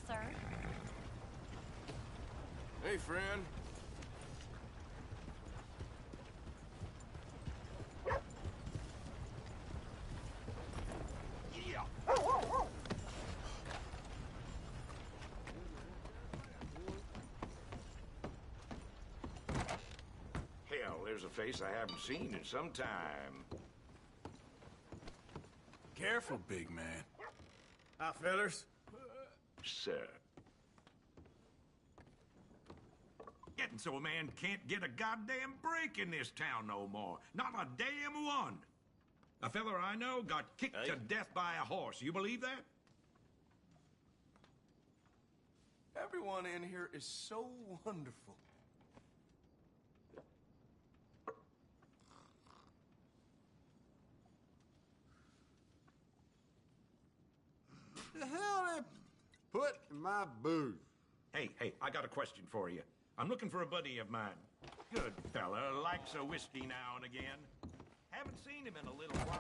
sir. Hey, friend. Yeah. Hell, there's a face I haven't seen in some time. Careful, big man. Hi, fellas. Sir. Getting so a man can't get a goddamn break in this town no more. Not a damn one. A feller I know got kicked to death by a horse. You believe that? Everyone in here is so wonderful. The hell they put in my booth? Hey, I got a question for you. I'm looking for a buddy of mine. Good fella, likes a whiskey now and again. Haven't seen him in a little while.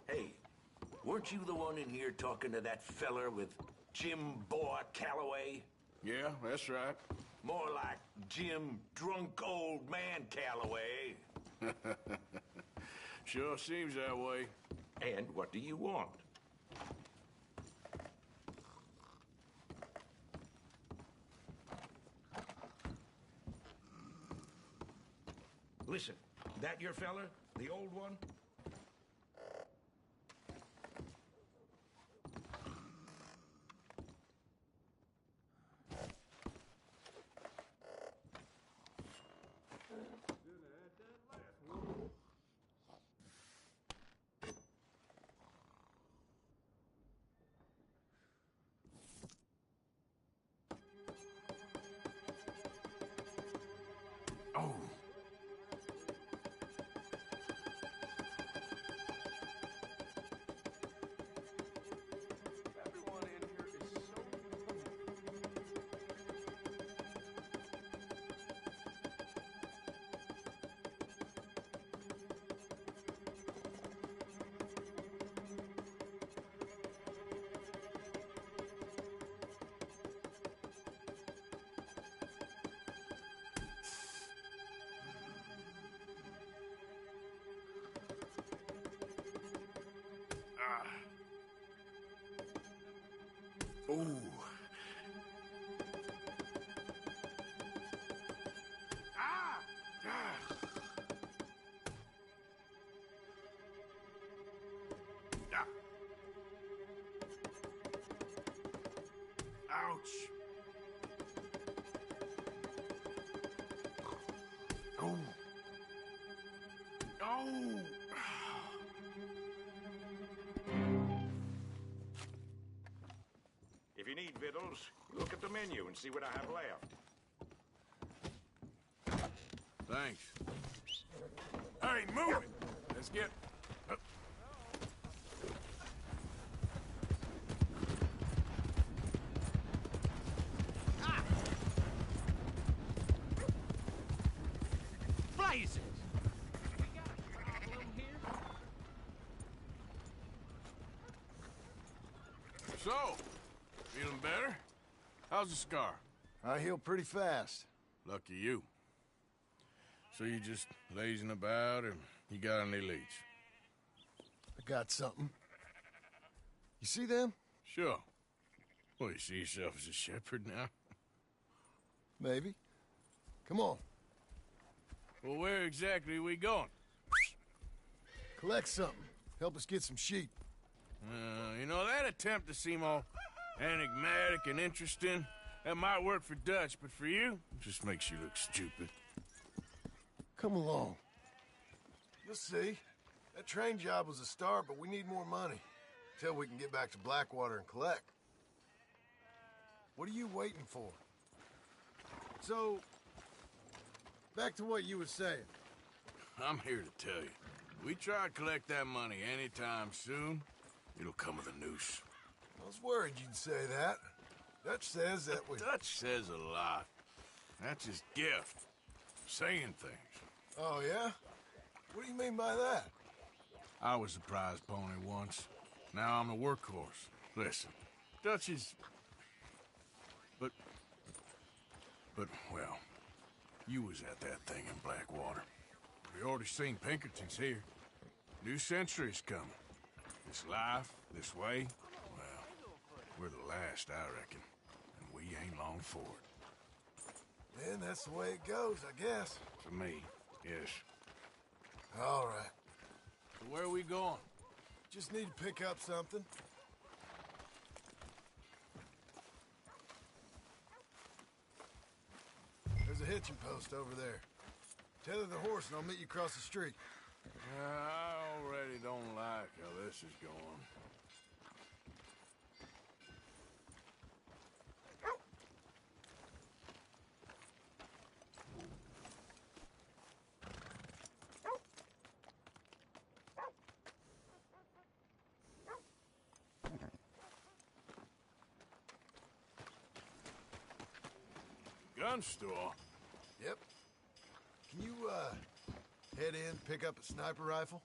Hey, weren't you the one in here talking to that feller with Jim Boy Calloway? Yeah, that's right. More like Jim Drunk Old Man Calloway. Sure seems that way. And what do you want? Listen, that your fella? The old one? Oh. Everyone in here is so wonderful. Ooh. Ah! Ah! Ah. Ouch! Oh! Oh! If you need victuals, look at the menu and see what I have left. Thanks. Hey, move it! Let's get... Blazes! We got a problem here? So, feeling better? How's the scar? I heal pretty fast. Lucky you. So you just lazing about, or you got any leads? I got something. You see them? Sure. Well, you see yourself as a shepherd now? Maybe. Come on. Well, where exactly are we going? Collect something. Help us get some sheep. You know, that attempt to seem all enigmatic and interesting, that might work for Dutch, but for you, it just makes you look stupid. Come along. You'll see. That train job was a start, but we need more money. Till we can get back to Blackwater and collect. What are you waiting for? So, back to what you were saying. I'm here to tell you. We try to collect that money anytime soon, it'll come with a noose. I was worried you'd say that. Dutch says that we... Dutch says a lot. That's his gift. Saying things. Oh, yeah? What do you mean by that? I was a prize pony once. Now I'm a workhorse. Listen, Dutch is... But, well, you was at that thing in Blackwater. We already seen Pinkertons here. New century's coming. This life, this way, well, we're the last, I reckon. And we ain't long for it. Then that's the way it goes, I guess. For me, yes. All right. So where are we going? Just need to pick up something. There's a hitching post over there. Tether the horse and I'll meet you across the street. I already don't like how this is going. Gun store? Yep. Can you, head in, pick up a sniper rifle?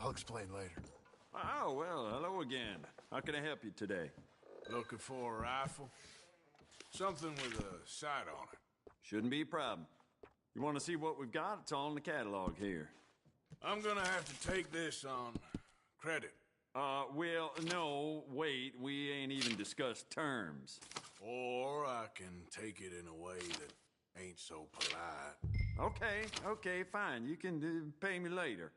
I'll explain later. Oh, well, hello again. How can I help you today? Looking for a rifle? Something with a sight on it. Shouldn't be a problem. You want to see what we've got? It's all in the catalog here. I'm gonna have to take this on credit. Well, no, wait. We ain't even discussed terms. Or I can take it in a way that ain't so polite. Okay, fine. You can pay me later.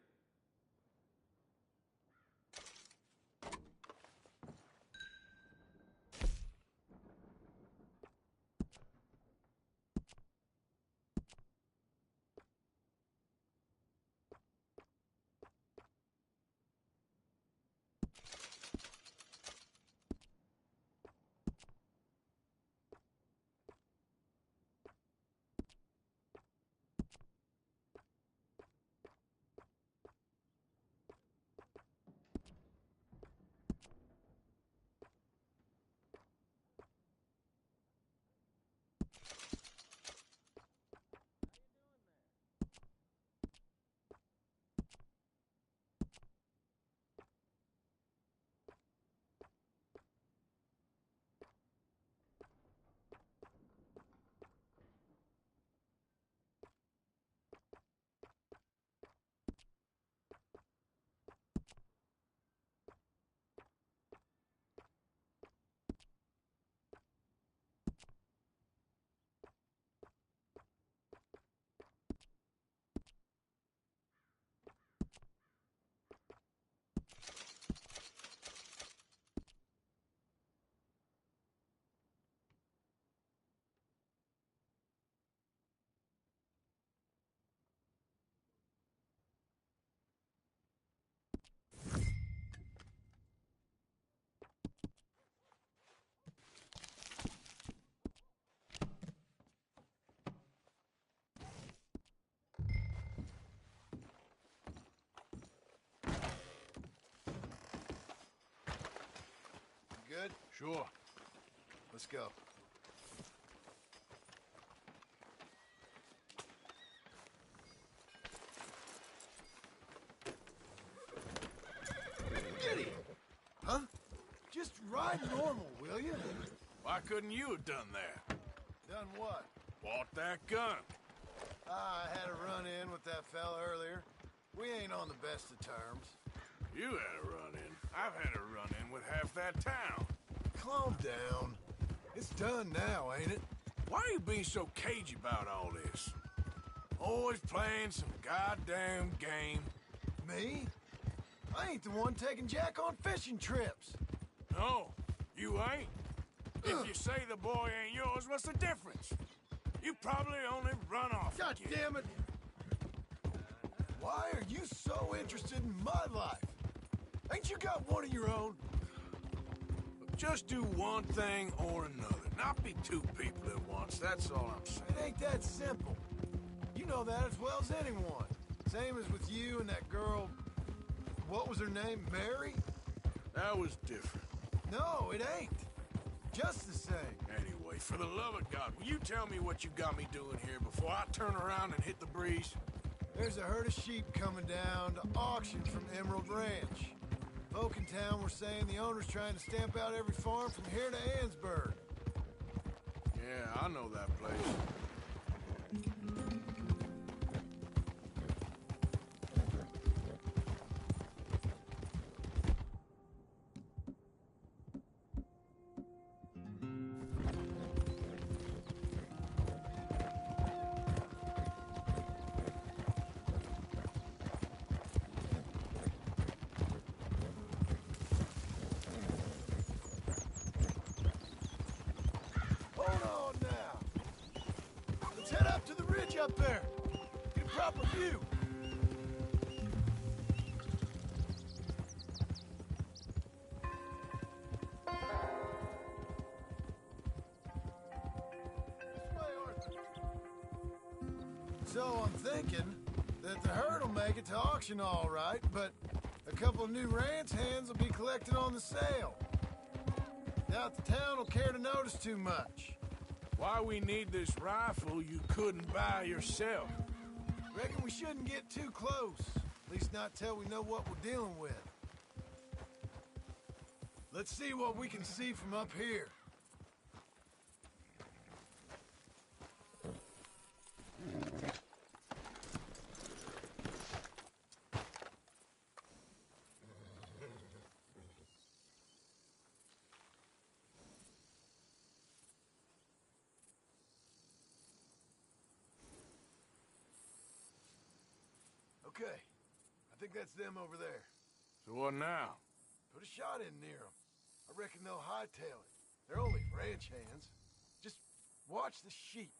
Good? Sure. Let's go. Eddie! Huh? Just ride normal, will you? Why couldn't you have done that? Done what? Bought that gun. I had a run-in with that fella earlier. We ain't on the best of terms. You had a run-in. I've had a run-in with half that town. Calm down. It's done now, ain't it? Why are you being so cagey about all this? Always playing some goddamn game. Me? I ain't the one taking Jack on fishing trips. No, you ain't. If you say the boy ain't yours, what's the difference? You probably only run off. God damn it! Why are you so interested in my life? Ain't you got one of your own? Just do one thing or another. Not be two people at once, that's all I'm saying. It ain't that simple. You know that as well as anyone. Same as with you and that girl... What was her name? Mary? That was different. No, it ain't. Just the same. Anyway, for the love of God, will you tell me what you got me doing here before I turn around and hit the breeze? There's a herd of sheep coming down to auction from Emerald Ranch. Folk in town were saying the owner's trying to stamp out every farm from here to Annesburg. Yeah, I know that place. Hold on now. Let's head up to the ridge up there. Get a proper view. This way, Arthur. So I'm thinking that the herd will make it to auction all right, but a couple of new ranch hands will be collected on the sale. Doubt the town will care to notice too much. Why we need this rifle you couldn't buy yourself? Reckon we shouldn't get too close. At least not till we know what we're dealing with. Let's see what we can see from up here. Okay, I think that's them over there. So what now? Put a shot in near them. I reckon they'll hightail it. They're only ranch hands. Just watch the sheep.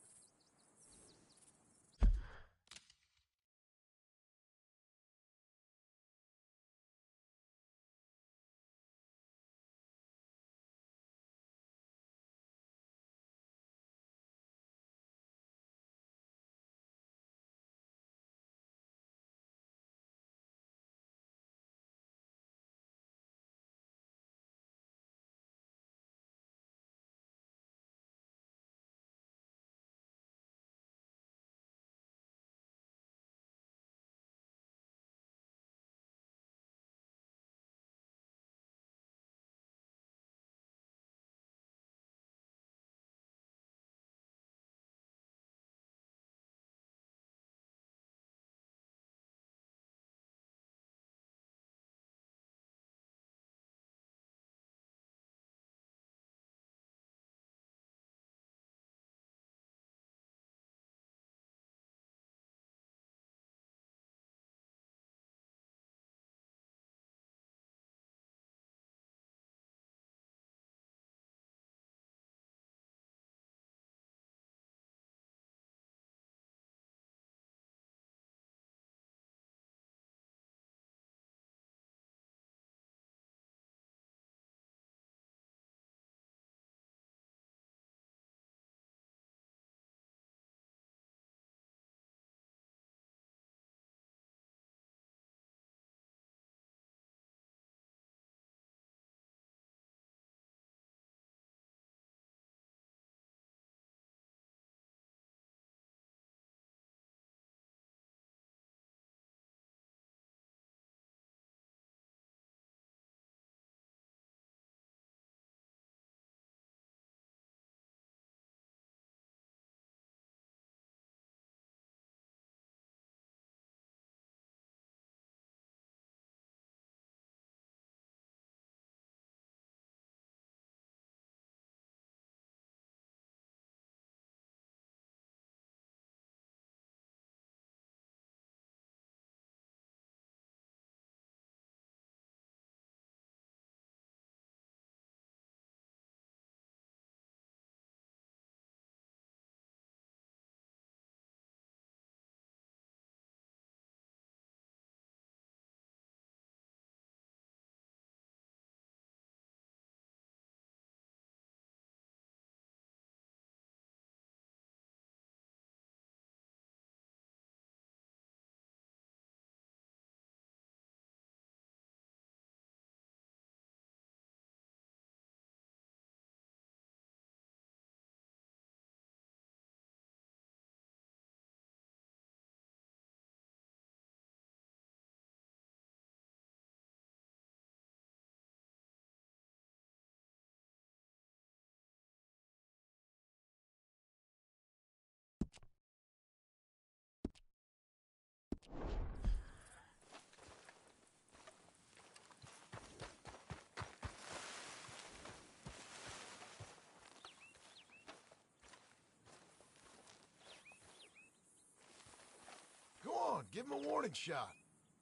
Give them a warning shot.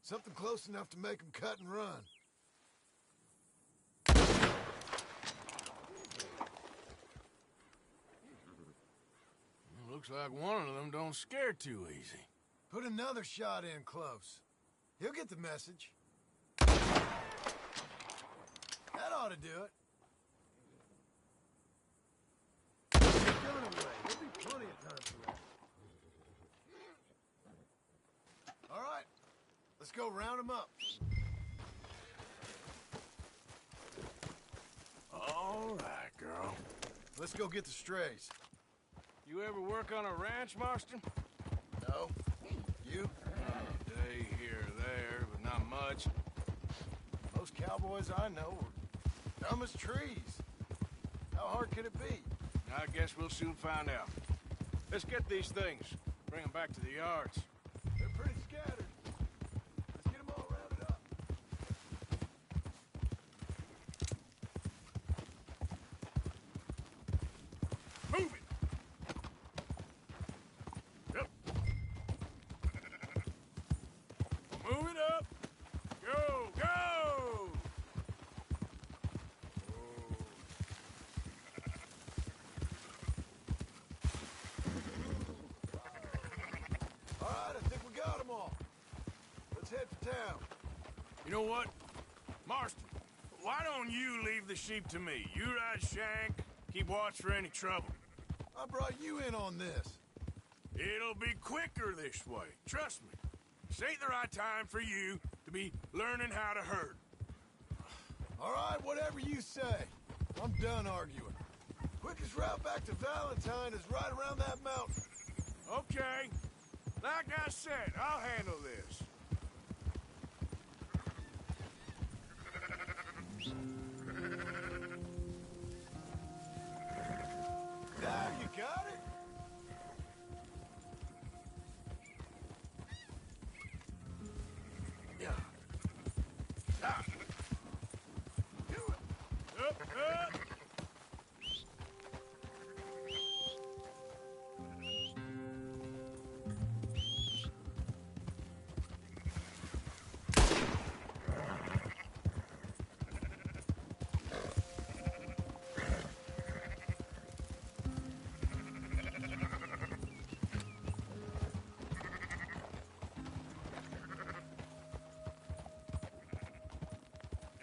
Something close enough to make them cut and run. Looks like one of them don't scare too easy. Put another shot in close. He'll get the message. That ought to do it. Gun away. There'll be plenty of time for that. All right. Let's go round them up. All right, girl. Let's go get the strays. You ever work on a ranch, Marston? No? You? A day here or there, but not much. Most cowboys I know are dumb as trees. How hard could it be? I guess we'll soon find out. Let's get these things. Bring them back to the yards. They're pretty scattered. Let's get them all rounded up. Move it! Yep. Move it up! Go! Go! All right, I think we got them all. Let's head for town. You know what? Marston, why don't you leave the sheep to me? You ride Shank, keep watch for any trouble. I brought you in on this. It'll be quicker this way. Trust me. This ain't the right time for you to be learning how to herd. All right, whatever you say. I'm done arguing. Quickest route back to Valentine is right around that mountain. Okay. Like I said, I'll handle this. There, you got it? Yeah. Ah. Do it. Up, up.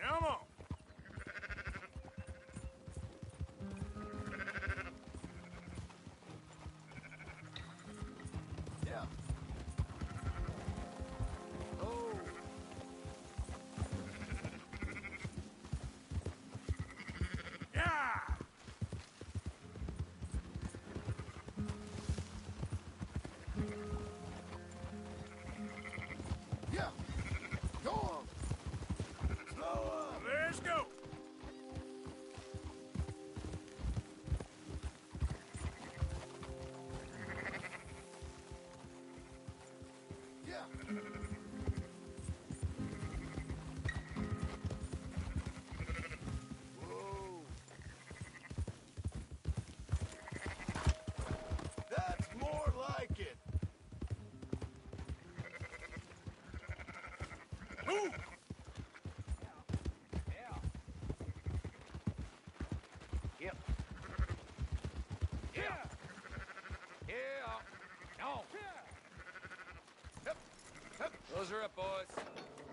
Come on. Yeah. Oh. Yeah. Yeah. Go on. Slow up. Let's go. Yeah. Whoa. That's more like it. Move. Yep. Yeah. Yeah. No. Those are up, boys.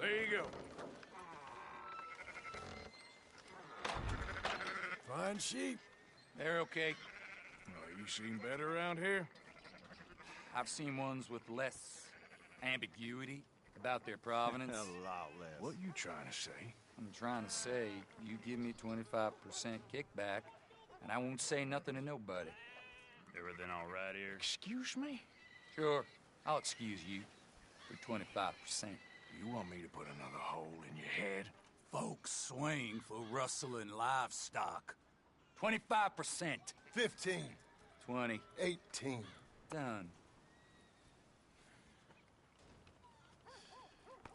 There you go. Fine sheep. They're okay. You seem better around here? I've seen ones with less ambiguity about their provenance. A lot less. What you trying to say? I'm trying to say, you give me 25% kickback, and I won't say nothing to nobody. Everything all right here? Excuse me? Sure, I'll excuse you for 25%. You want me to put another hole in your head? Folks swing for rustling livestock. 25%. 15. 20. 18. Done.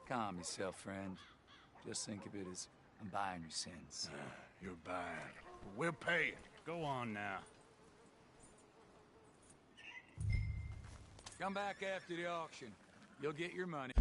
Calm yourself, friend. Just think of it as I'm buying your sins. You're buying. We're paying. Go on now. Come back after the auction. You'll get your money.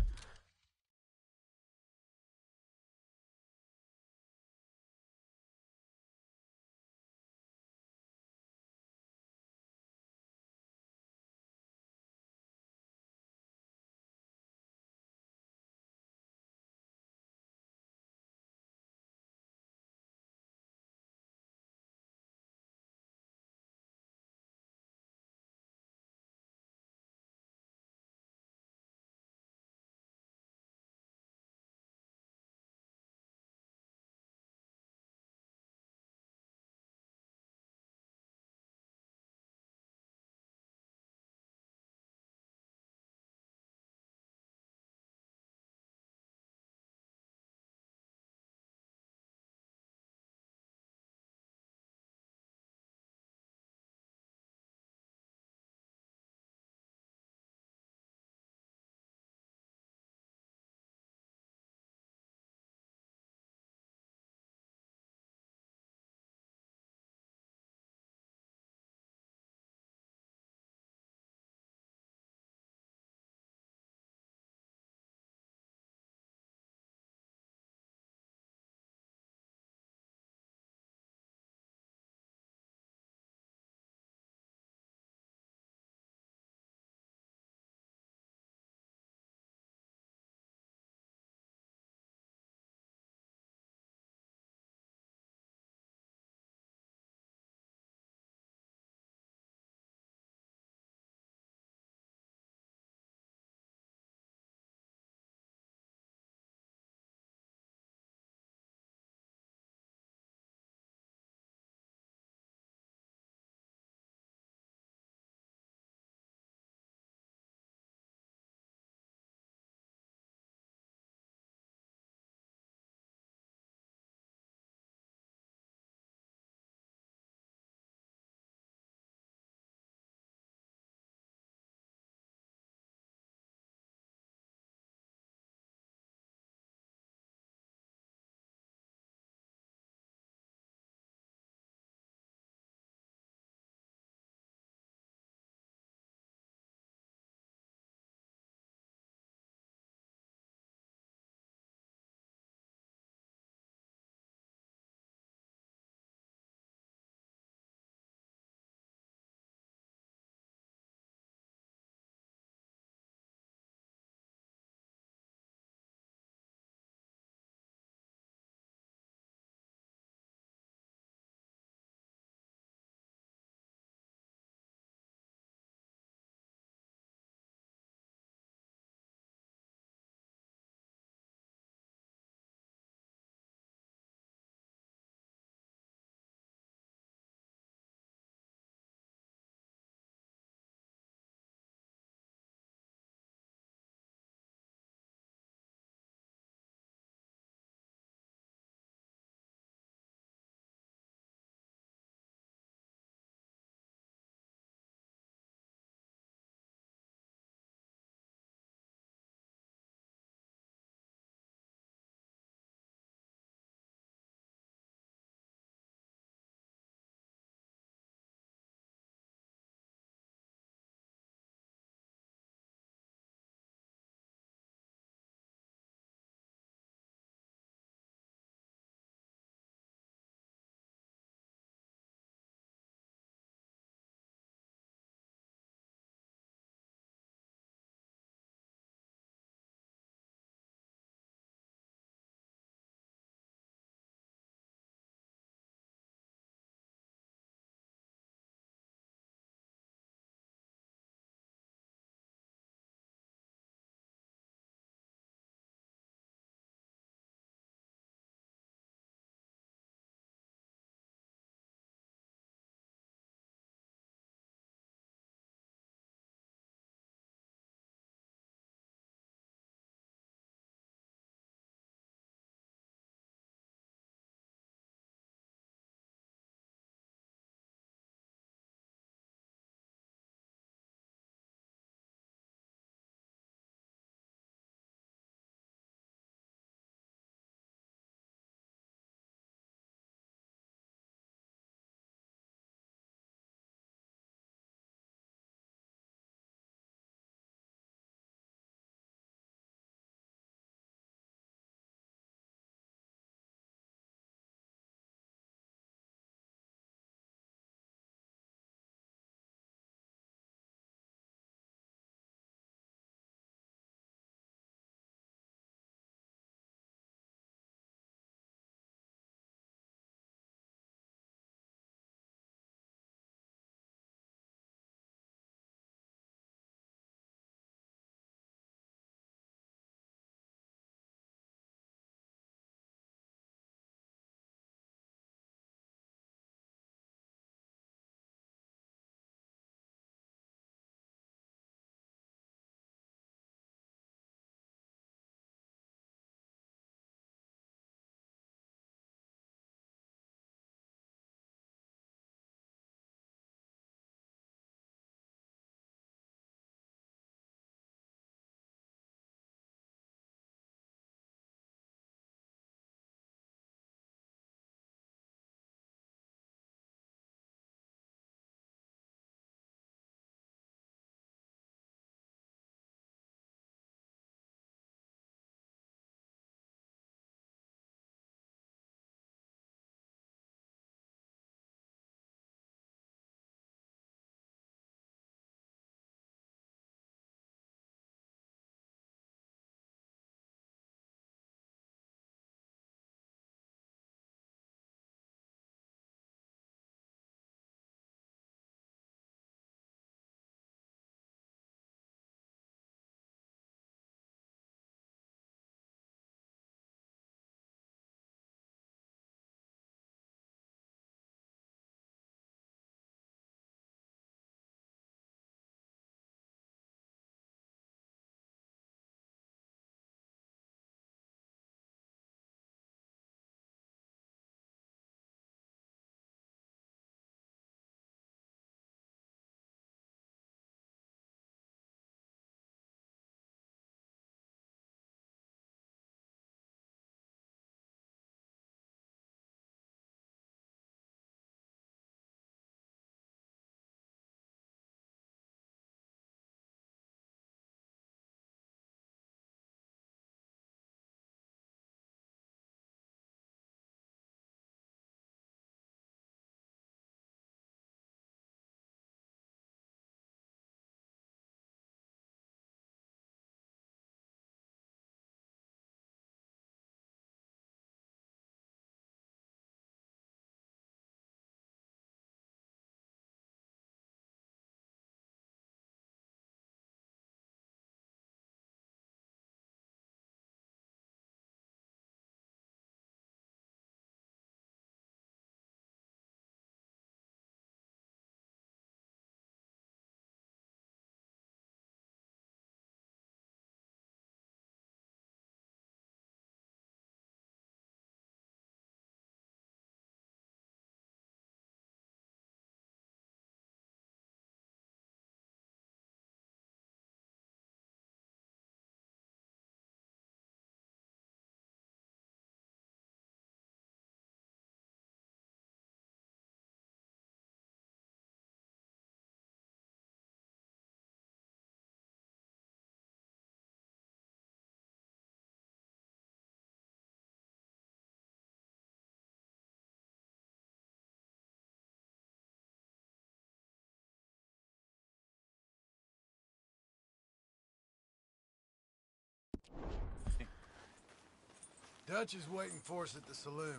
Dutch is waiting for us at the saloon.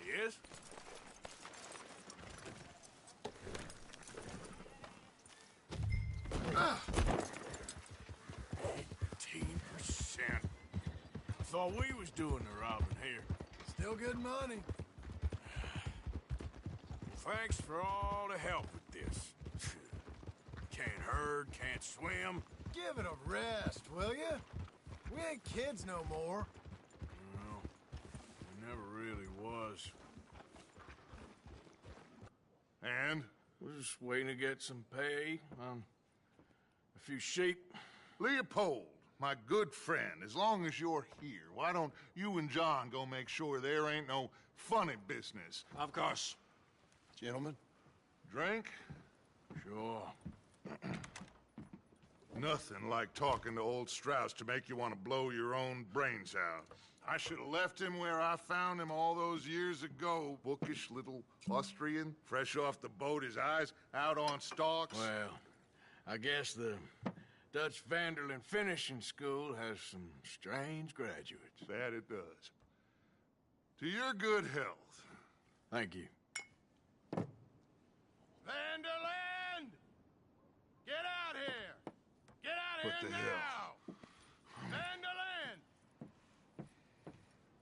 He is? Ah. 18%. I thought we was doing the robbing here. Still good money. Thanks for all the help with this. Can't herd, can't swim. Give it a rest, will ya? We ain't kids no more. No, it never really was. And we're just waiting to get some pay on a few sheep. Leopold, my good friend, as long as you're here, why don't you and John go make sure there ain't no funny business? Of course. Gentlemen? Drink? Sure. Nothing like talking to old Strauss to make you want to blow your own brains out. I should have left him where I found him all those years ago. Bookish little Austrian, fresh off the boat, his eyes out on stalks. Well, I guess the Dutch Vanderlyn Finishing School has some strange graduates. That it does. To your good health. Thank you. Vanderland! Get out here! Get out What here the now! hell? Vanderland!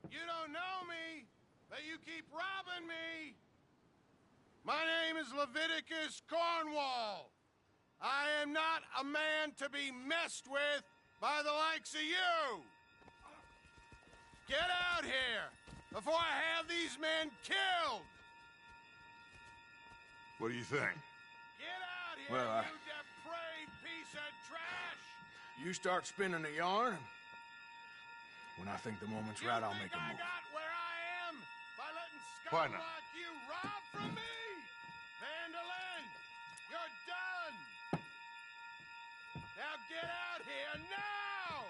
You don't know me, but you keep robbing me! My name is Leviticus Cornwall. I am not a man to be messed with by the likes of you! Get out here before I have these men killed! What do you think? Get out here, Well, you depraved piece of trash! You start spinning the yarn, and when I think the moment's right, I'll make a I move. got where I am by letting Why scum not? like you rob from me? Vanderlyn, you're done! Now get out here now!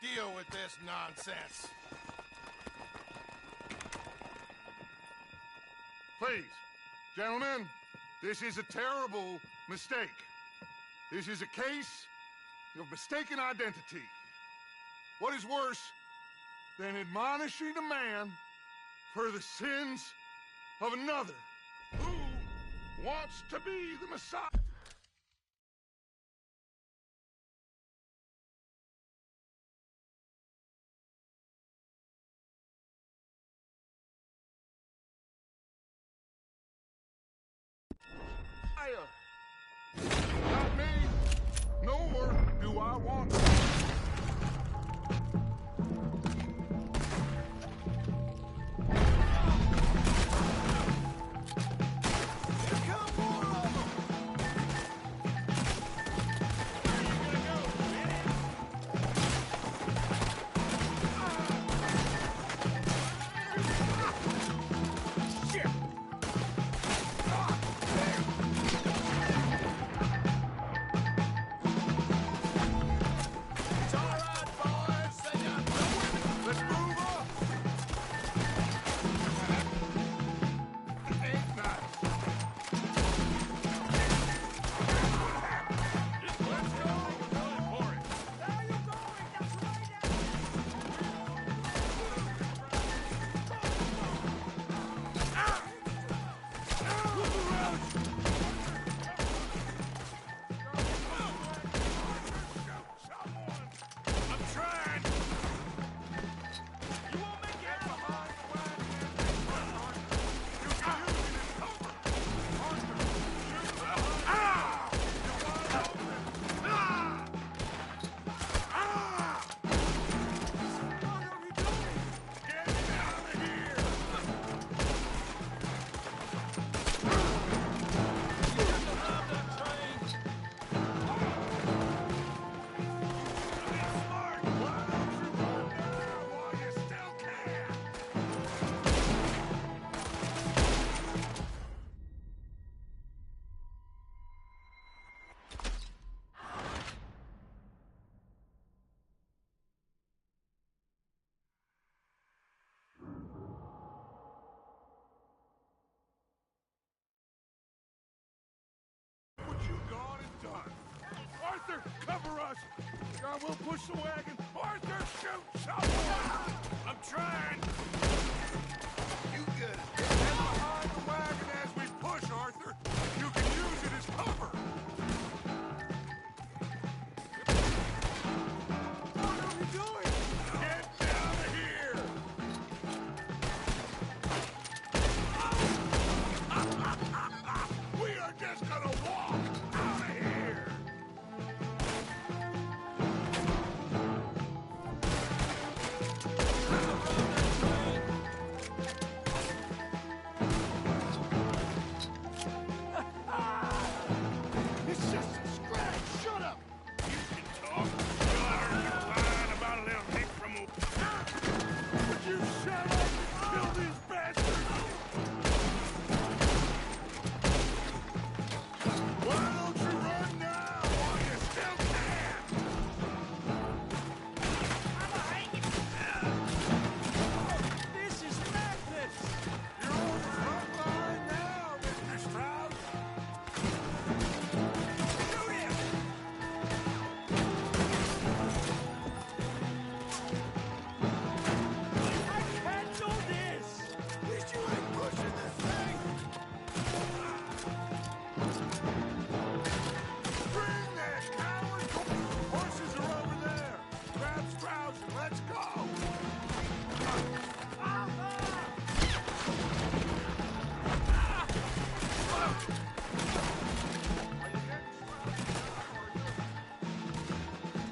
Deal with this nonsense. Please, gentlemen, this is a terrible mistake. This is a case of mistaken identity. What is worse than admonishing a man for the sins of another who wants to be the Messiah? Not me, nor do I want to. Here come more of them! Arthur, cover us! God, we'll push the wagon! Arthur, shoot someone! I'm trying! You get it. Get behind the wagon as we push, Arthur! You can use it as cover! What are we doing? Get down here! We are just gonna walk out of here! It's just a scratch! Shut up! You can talk. You'll learn to line about a little hit from a... Would you shut up and kill these bastards? Why don't you run now while you still can? This is madness! You're on the front line now, Mr. Strauss. Shoot him! I can't do this! At least you ain't pushing this thing. Bring that coward! Horses are over there. Grab Strauss and let's go.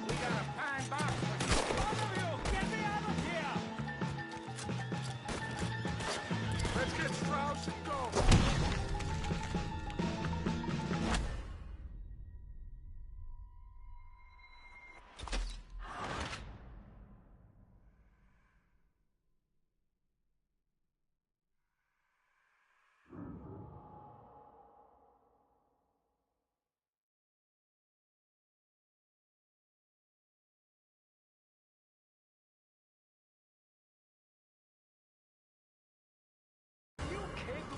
We got a pine box. All of you, get me out of here! Let's get Strauss and go.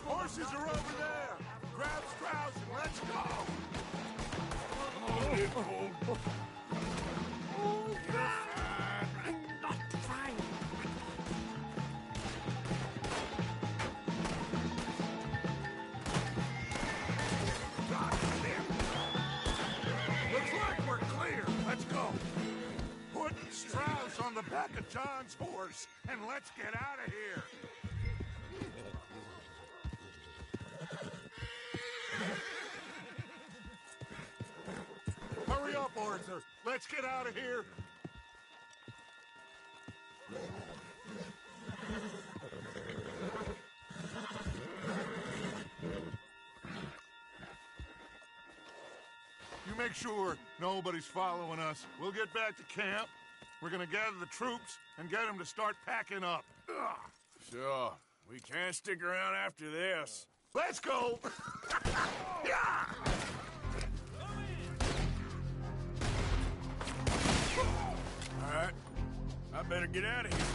Horses are over there. Grab Strauss and let's go. Oh, it's cold. I'm not trying. Looks like we're clear. Let's go. Put Strauss on the back of John's horse and let's get out of here. Hurry up, Arthur. Let's get out of here. You make sure nobody's following us. We'll get back to camp. We're gonna gather the troops and get them to start packing up. Ugh. Sure. We can't stick around after this. Let's go! Yeah! All right. I better get out of here.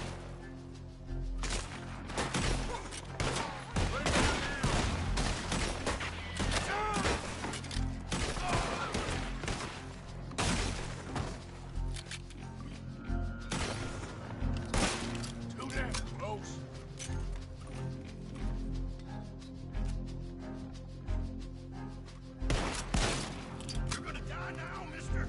Too damn close. You're gonna die now, mister.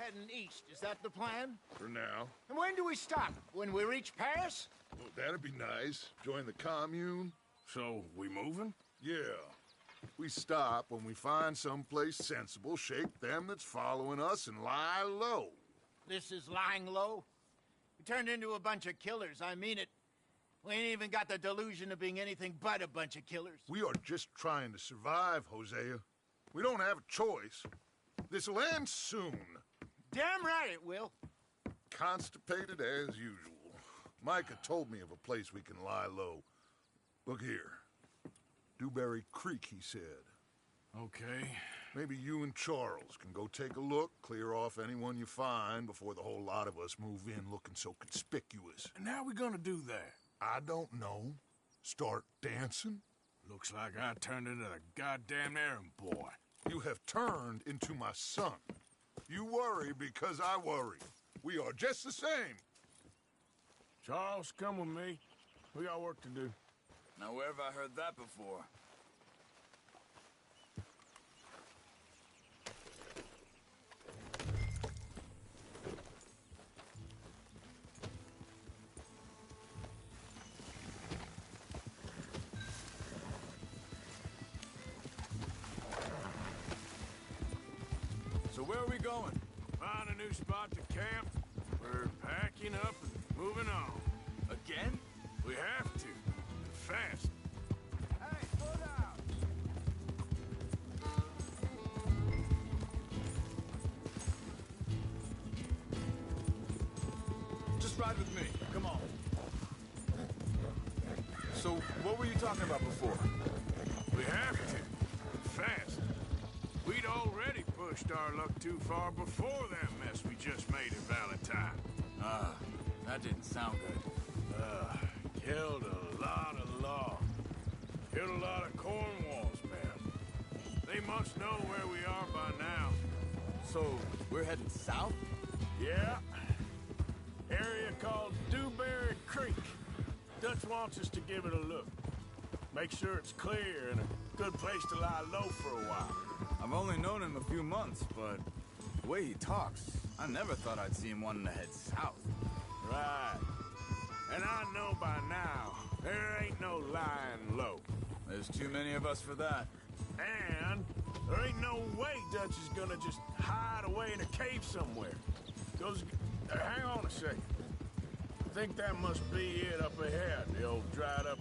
heading east. Is that the plan? For now. And when do we stop? When we reach Paris? Well, that'd be nice. Join the commune. So, we moving? Yeah. We stop when we find someplace sensible, shake them that's following us, and lie low. This is lying low? We turned into a bunch of killers, I mean it. We ain't even got the delusion of being anything but a bunch of killers. We are just trying to survive, Hosea. We don't have a choice. This'll end soon. Damn right it will. Constipated as usual. Micah told me of a place we can lie low. Look here. Dewberry Creek, he said. Okay. Maybe you and Charles can go take a look, clear off anyone you find before the whole lot of us move in looking so conspicuous. And how we gonna do that? I don't know. Start dancing? Looks like I turned into the goddamn errand boy. You have turned into my son. You worry because I worry. We are just the same. Charles, come with me. We got work to do. Now, where have I heard that before? So where are we going? Find a new spot to camp. We're packing up and moving on. Again? We have to. And fast. Hey, slow down. Just ride with me. Come on. So, what were you talking about before? We have to. And fast. We'd already pushed our luck too far before that mess we just made at Valentine. That didn't sound good. Killed a lot of law. Killed a lot of Cornwalls, man. They must know where we are by now. So, we're heading south? Yeah. Area called Dewberry Creek. Dutch wants us to give it a look. Make sure it's clear and a good place to lie low for a while. I've only known him a few months, but the way he talks, I never thought I'd see him wanting to head south. Right. And I know by now, there ain't no lying low. There's too many of us for that. And there ain't no way Dutch is gonna just hide away in a cave somewhere. Hang on a second. I think that must be it up ahead, the old dried up...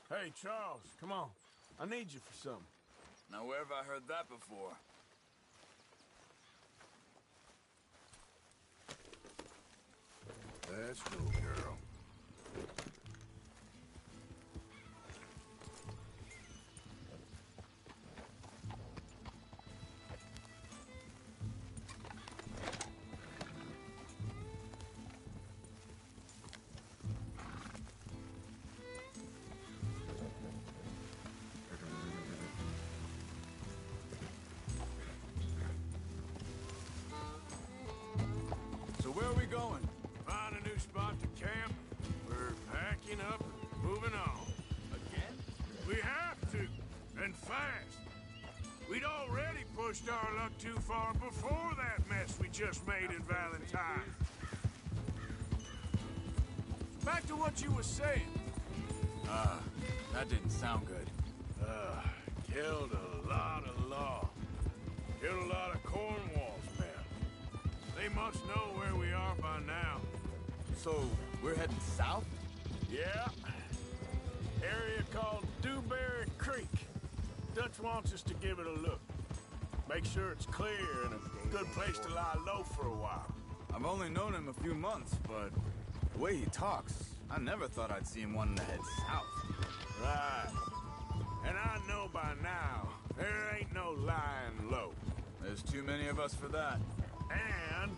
Hey, Charles, come on. I need you for something. Now, where have I heard that before? Let's go, girl. So where are we going? Find a new spot to camp. We're packing up and moving on. Again? We have to, and fast. We'd already pushed our luck too far before that mess we just made in Valentine. Back to what you were saying. That didn't sound good. Killed a lot of law. Killed a lot of Cornwalls, man. They must know where we are by now. So, we're heading south? Yeah. Area called Dewberry Creek. Dutch wants us to give it a look. Make sure it's clear and a good place to lie low for a while. I've only known him a few months, but the way he talks, I never thought I'd see him wanting to head south. Right. And I know by now, there ain't no lying low. There's too many of us for that. And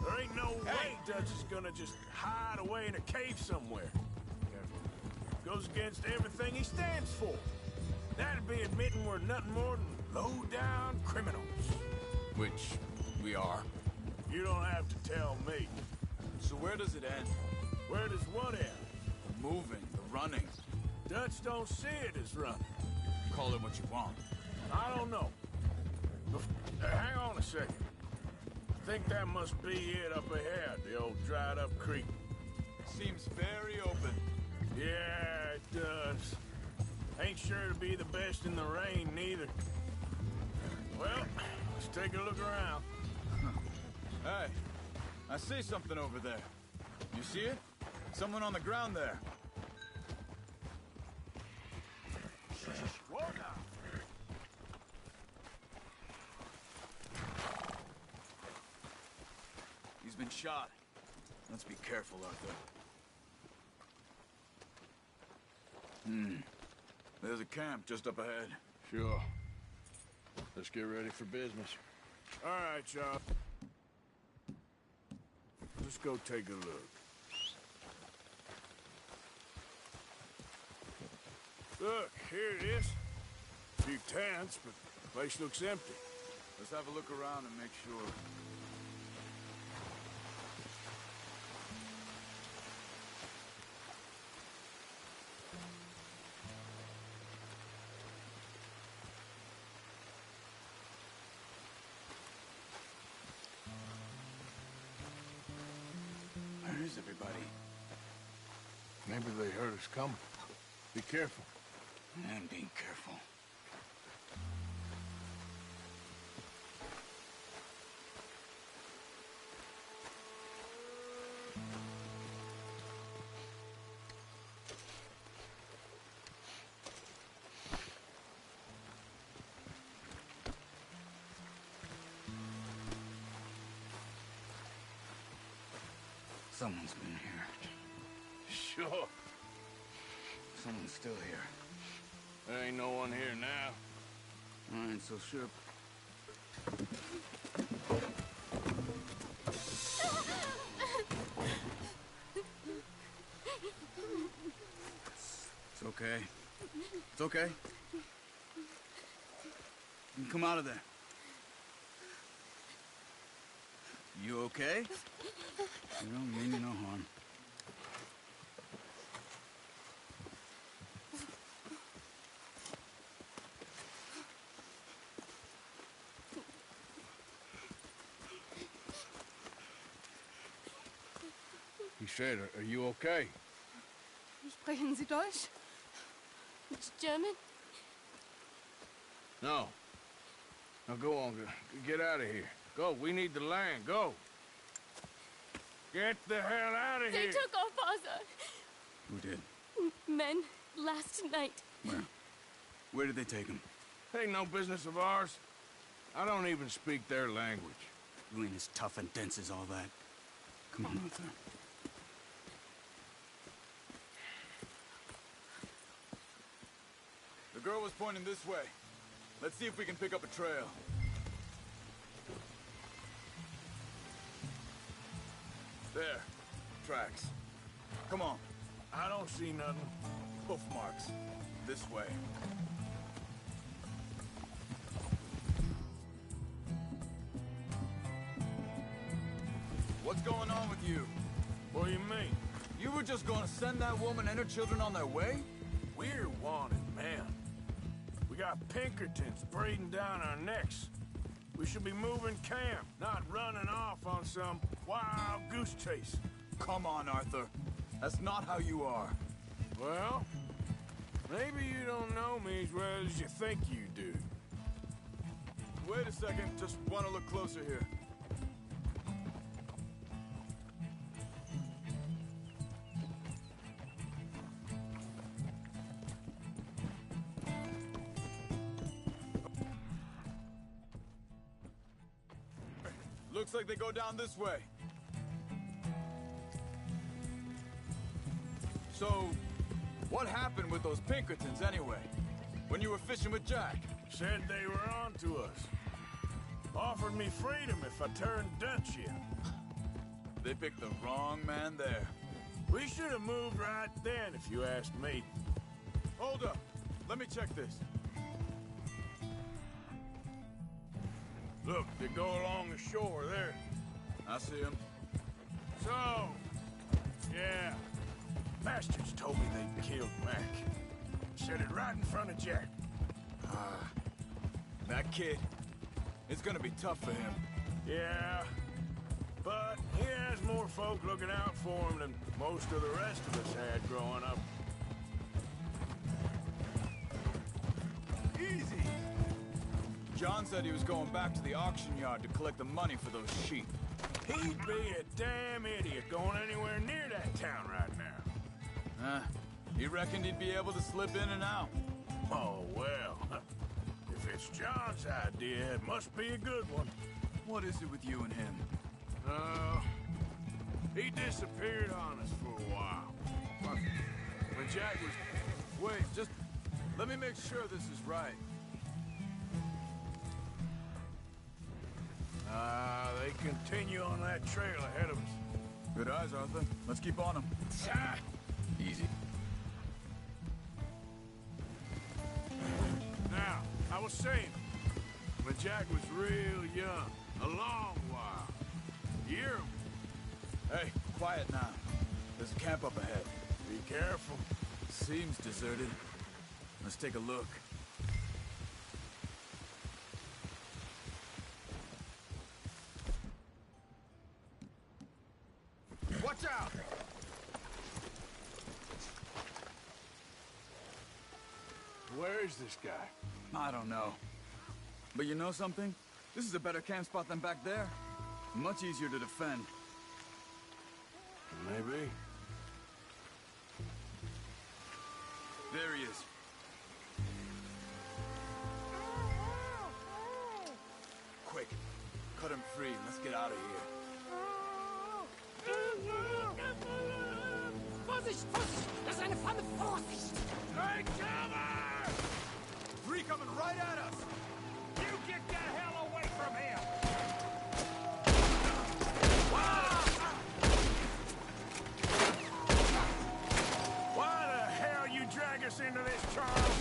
there ain't no way Dutch is gonna just hide away in a cave somewhere. Goes against everything he stands for. That'd be admitting we're nothing more than low-down criminals. Which we are. You don't have to tell me. So where does it end? Where does what end? The moving, the running. Dutch don't see it as running. Call it what you want. I don't know. Hang on a second. I think that must be it up ahead, the old dried-up creek. Seems very open. Yeah, it does. Ain't sure to be the best in the rain, neither. Well, let's take a look around. Hey, I see something over there. You see it? Someone on the ground there. Whoa now. He's been shot. Let's be careful, Arthur. There's a camp just up ahead. Sure. Let's get ready for business. All right, y'all. Let's go take a look. Look, here it is. A few tents, but the place looks empty. Let's have a look around and make sure. Where is everybody? Maybe they heard us coming. Be careful. I'm being careful. Someone's been here. Sure. Someone's still here. There ain't no one here now. I ain't so sure. It's okay. It's okay. You can come out of there. You okay? You don't mean you no harm. He said, are you okay? Sprechen Sie Deutsch? German? No. Now go on, get out of here. Go, we need the land, go. Get the hell out of They here. took our father. Who did? Men last night. Where? Where did they take him? Ain't no business of ours. I don't even speak their language. You ain't as tough and dense as all that. Come on, Arthur. The girl was pointing this way. Let's see if we can pick up a trail. There. Tracks. Come on. I don't see nothing. Hoof marks. This way. What's going on with you? What do you mean? You were just gonna send that woman and her children on their way? We're wanted men. We got Pinkertons breathing down our necks. We should be moving camp, not running off on some wild goose chase. Come on, Arthur. That's not how you are. Well, maybe you don't know me as well as you think you do. Wait a second. Just want to look closer here. Looks like they go down this way. So, what happened with those Pinkertons anyway? When you were fishing with Jack? Said they were on to us. Offered me freedom if I turned Dutch in. They picked the wrong man there. We should have moved right then, if you asked me. Hold up. Let me check this. Look, they go along the shore there. I see him. So, yeah. Bastards told me they'd killed Mac. Said it right in front of Jack. That kid, it's gonna be tough for him. Yeah, but he has more folk looking out for him than most of the rest of us had growing up. Easy! John said he was going back to the auction yard to collect the money for those sheep. He'd be a damn idiot going anywhere near that town right now. Huh? He reckoned he'd be able to slip in and out. Oh, well. If it's John's idea, it must be a good one. What is it with you and him? He disappeared on us for a while. When Jack was... Wait, just let me make sure this is right. They continue on that trail ahead of us. Good eyes, Arthur. Let's keep on him. Easy. Now, I was saying, when Jack was real young, a long while. You hear him? Hey, quiet now. There's a camp up ahead. Be careful. Seems deserted. Let's take a look. Watch out! Where is this guy? I don't know. But you know something? This is a better camp spot than back there. Much easier to defend. Maybe. There he is. Quick, cut him free. Let's get out of here. Vorsicht, Vorsicht! Das ist eine Pfanne! Vorsicht! Take cover! Three coming right at us! You get the hell away from him! Why the hell you drag us into this, Charles?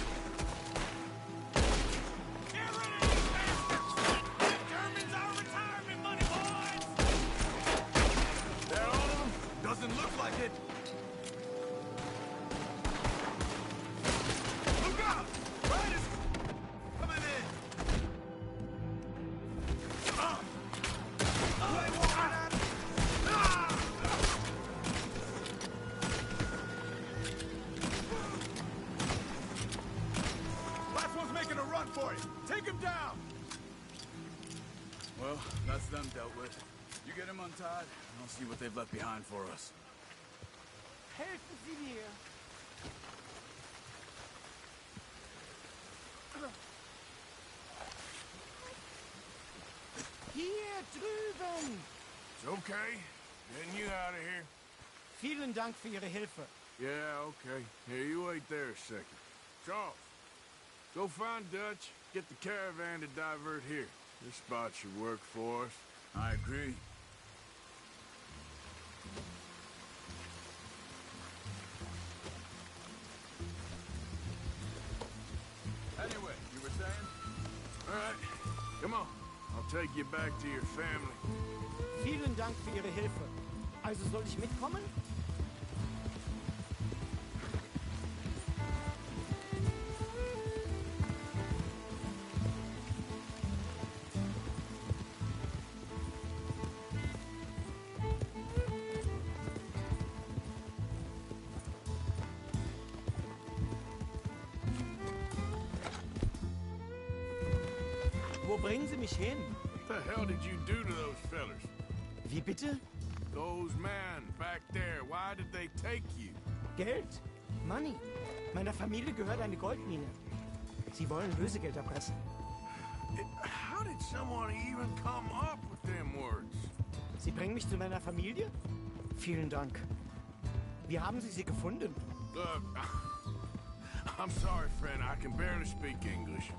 Get rid of these bastards! That Germans our retirement money, boys! They're all of them? Doesn't look like it. Look out! Riders! Coming in! Last one's making a run for it! Take him down! Well, that's them dealt with. You get him untied, and I'll see what they've left behind for us. Helfen Sie mir! Hier drüben! It's okay. Getting you out of here. Vielen Dank für Ihre Hilfe. Yeah, okay. Here, you wait there a second. Charles, go find Dutch, get the caravan to divert here. This spot should work for us. I agree. Anyway, you were saying? All right, come on. I'll take you back to your family. Vielen Dank für Ihre Hilfe. Also soll ich mitkommen? Wo bringen Sie mich hin? What the hell did you do to those fellers? Wie bitte? Those men back there, why did they take you? Geld? Money. Meiner Familie gehört eine Goldmine. Sie wollen Lösegeld erpressen. How did someone even come up with them words? Sie bringen mich zu meiner Familie? Vielen Dank. Wie haben Sie sie gefunden? Look, I'm sorry, friend. I can barely speak English.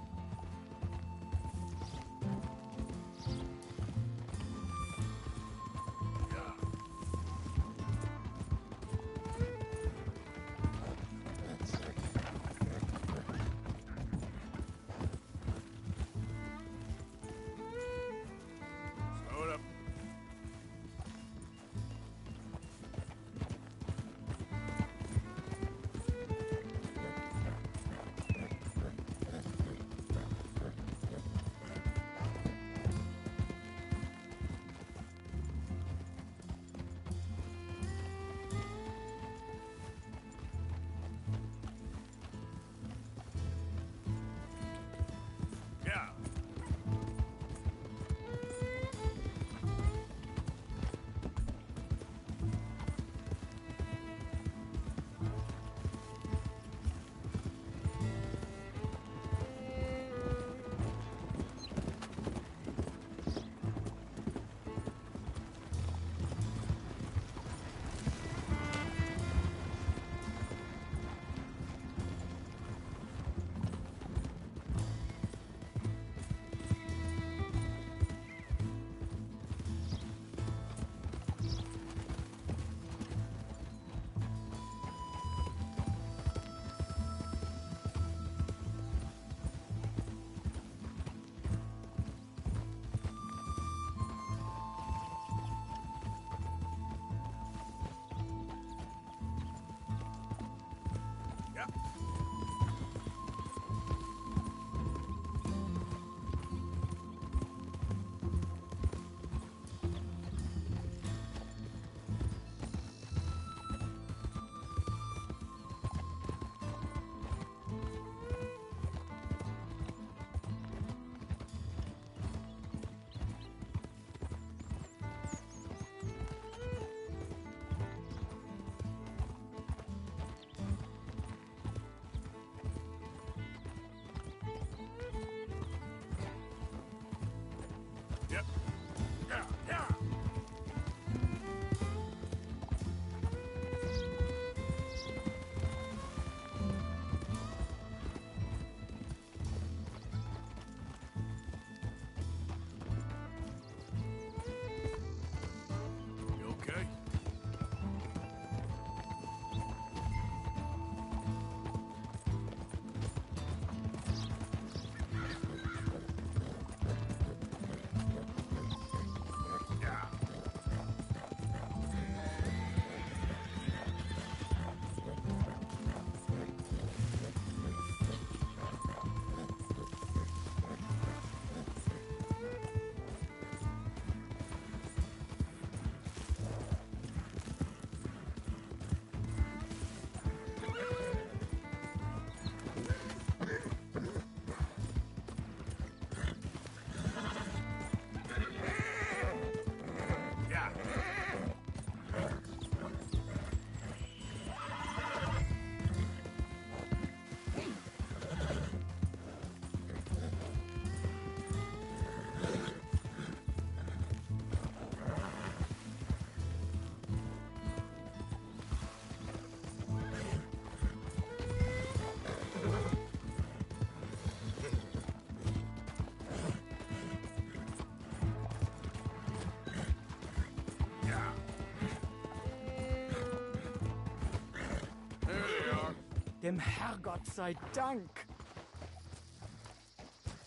Dem Herrgott sei Dank.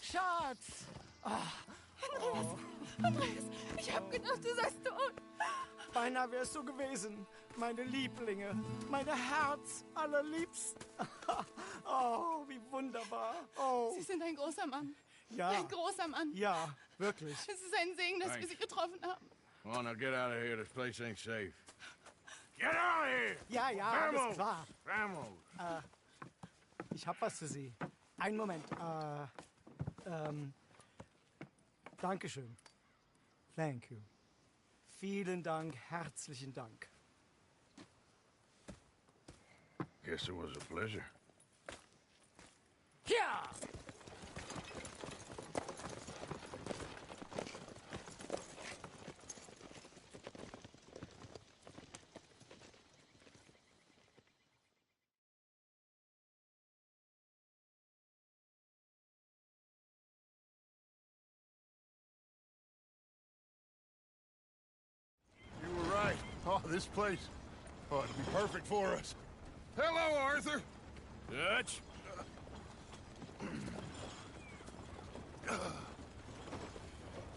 Schatz! Andreas, ich hab gedacht, du seist tot. Beinahe wär's so gewesen. Meine Lieblinge, meine Herz allerliebsten. Oh, wie wunderbar. Oh. Sie sind ein großer Mann. Ja. Ein großer Mann. Ja, wirklich. Es ist ein Segen, dass wir Sie getroffen haben. Come on, now get out of here. This place ain't safe. Get out of here! Ja, ja, alles klar. Vamos! Ich hab was für Sie. Einen Moment. Dankeschön. Thank you. Vielen Dank, herzlichen Dank. Guess it was a pleasure. Ja! You were right. Oh, this place. Oh, it'd be perfect for us. Hello, Arthur. Dutch?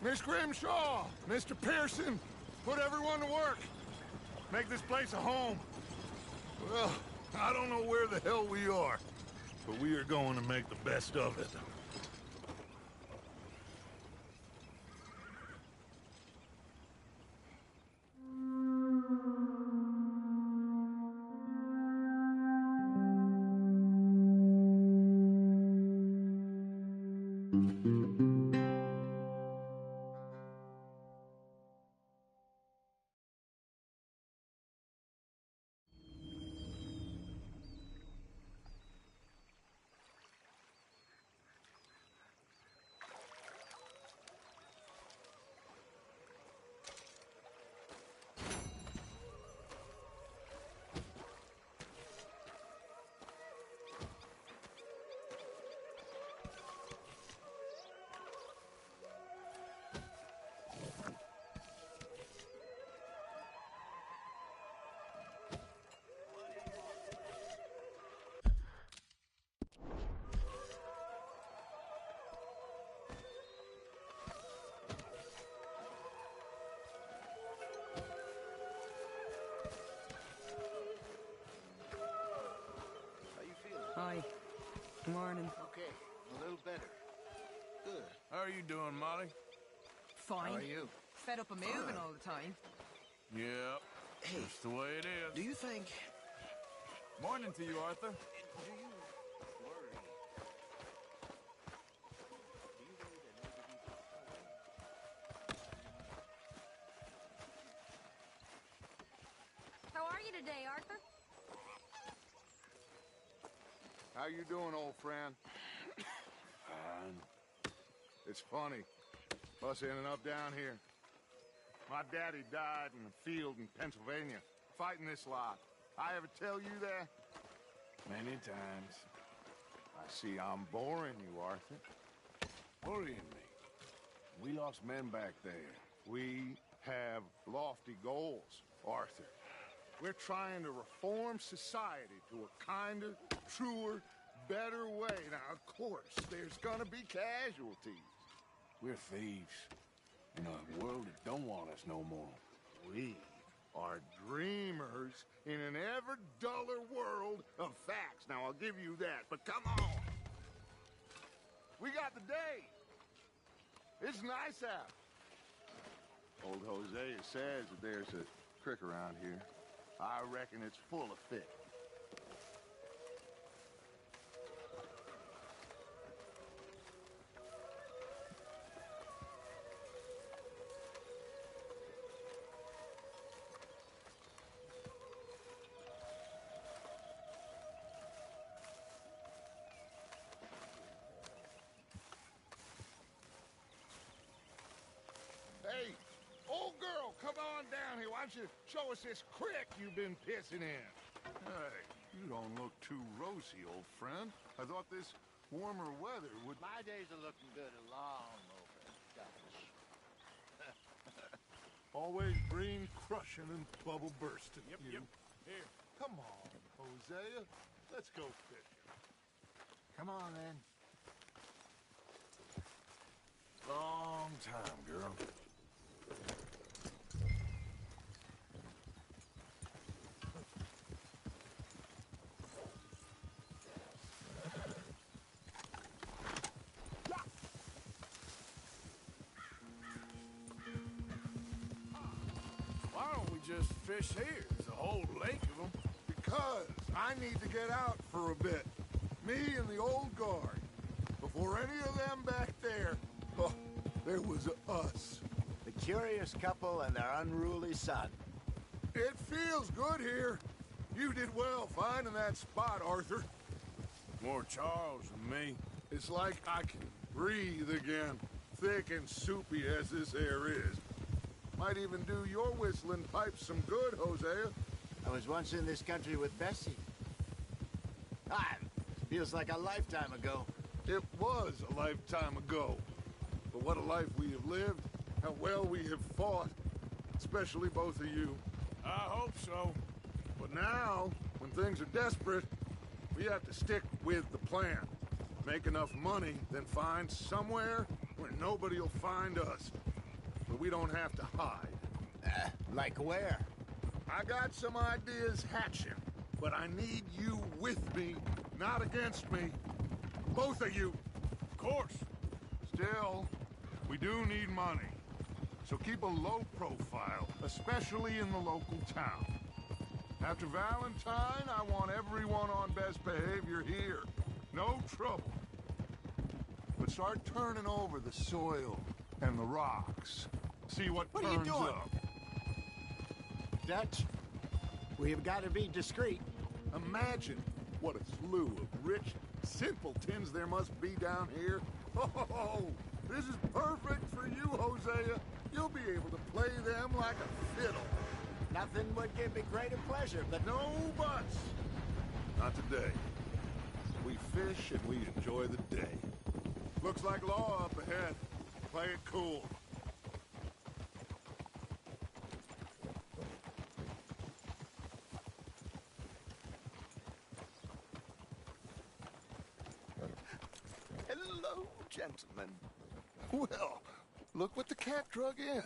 Miss Grimshaw, Mr. Pearson, put everyone to work. Make this place a home. Well, I don't know where the hell we are, but we are going to make the best of it. Hi. Good morning. Okay, a little better. Good. How are you doing, Molly? Fine. How are you? Fed up of moving all the time. Yeah, Hey, just the way it is. do you think... Morning to you, Arthur. Do you worry... How are you today, Arthur? How you doing, old friend? Fine. It's funny. Us ending up down here. My daddy died in the field in Pennsylvania, fighting this lot. I ever tell you that? Many times. I see I'm boring you, Arthur. Worrying me. We lost men back there. We have lofty goals, Arthur. We're trying to reform society to a kinder, truer, better way. Now, of course, there's gonna be casualties. We're thieves. In a world that don't want us no more. We are dreamers in an ever duller world of facts. Now, I'll give you that, but come on. We got the day. It's nice out. Old Hosea says that there's a creek around here. I reckon it's full of fish. Hey, old girl, come on down here. Why don't you show us this creek you've been pissing in? Hey, you don't look too rosy, old friend. I thought this warmer weather would... My days are looking good along over, Dutch. Always green crushing and bubble bursting. Yep. Here. Come on, Hosea. Let's go fishing. Come on, then. Long time, girl. Why don't we just fish here? There's a whole lake of them. Because I need to get out for a bit. Me and the old guard. Before any of them back there, oh, there was us. The curious couple and their unruly son. It feels good here. You did well finding that spot, Arthur. More Charles than me. It's like I can breathe again, thick and soupy as this air is. Might even do your whistling pipes some good, Hosea. I was once in this country with Bessie. Feels like a lifetime ago. It was a lifetime ago. But what a life we have lived, how well we have fought, especially both of you. I hope so. But now, when things are desperate, we have to stick with the plan. Make enough money, then find somewhere where nobody will find us. But we don't have to hide. Like where? I got some ideas hatching, but I need you with me, not against me. Both of you. Of course. Still, we do need money. So keep a low profile, especially in the local town. After Valentine, I want everyone on best behavior here. No trouble. But start turning over the soil and the rocks. See what turns are you doing? up. Dutch, we've got to be discreet. Imagine what a slew of rich simpletons there must be down here. Oh, this is perfect for you, Hosea. You'll be able to play them like a fiddle. Nothing would give me greater pleasure, but No buts. Not today. We fish and we enjoy the day. Looks like law up ahead. Play it cool. Hello, gentlemen. Well, look what the cat drug in.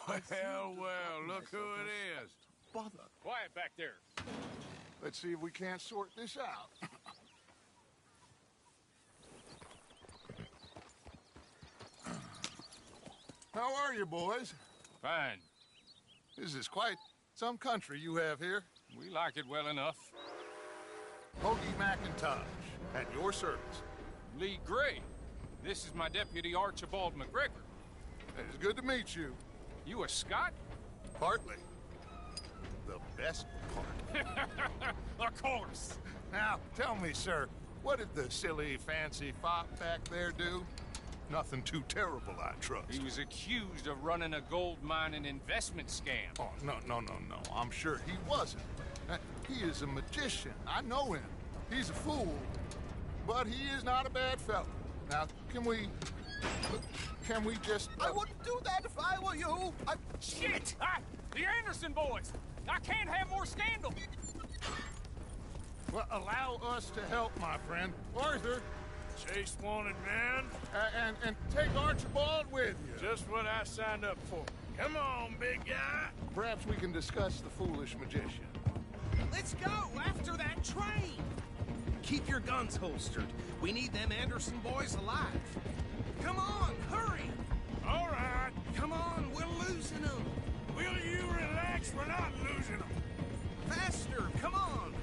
Well, look who it is. Bother. Quiet back there. Let's see if we can't sort this out. How are you, boys? Fine. This is quite some country you have here. We like it well enough. Hoagie McIntosh, at your service. Lee Gray. This is my deputy Archibald McGregor. It's good to meet you. You a Scot? Partly. The best part. Of course. Now, tell me, sir, what did the silly, fancy fop back there do? Nothing too terrible, I trust. He was accused of running a gold mining investment scam. Oh, no. I'm sure he wasn't. He is a magician. I know him. He's a fool. But he is not a bad fellow. Now, can we just... I wouldn't do that if I were you. Shit! The Anderson boys! I can't have more scandal! Well, allow us to help, my friend. Arthur, Chase wanted man. and take Archibald with you. Just what I signed up for. Come on, big guy. Perhaps we can discuss the foolish magician. Let's go after that train. Keep your guns holstered. We need them Anderson boys alive. Come on, hurry. All right. Come on, we're losing them. Will you relax? We're not losing them. Faster, come on.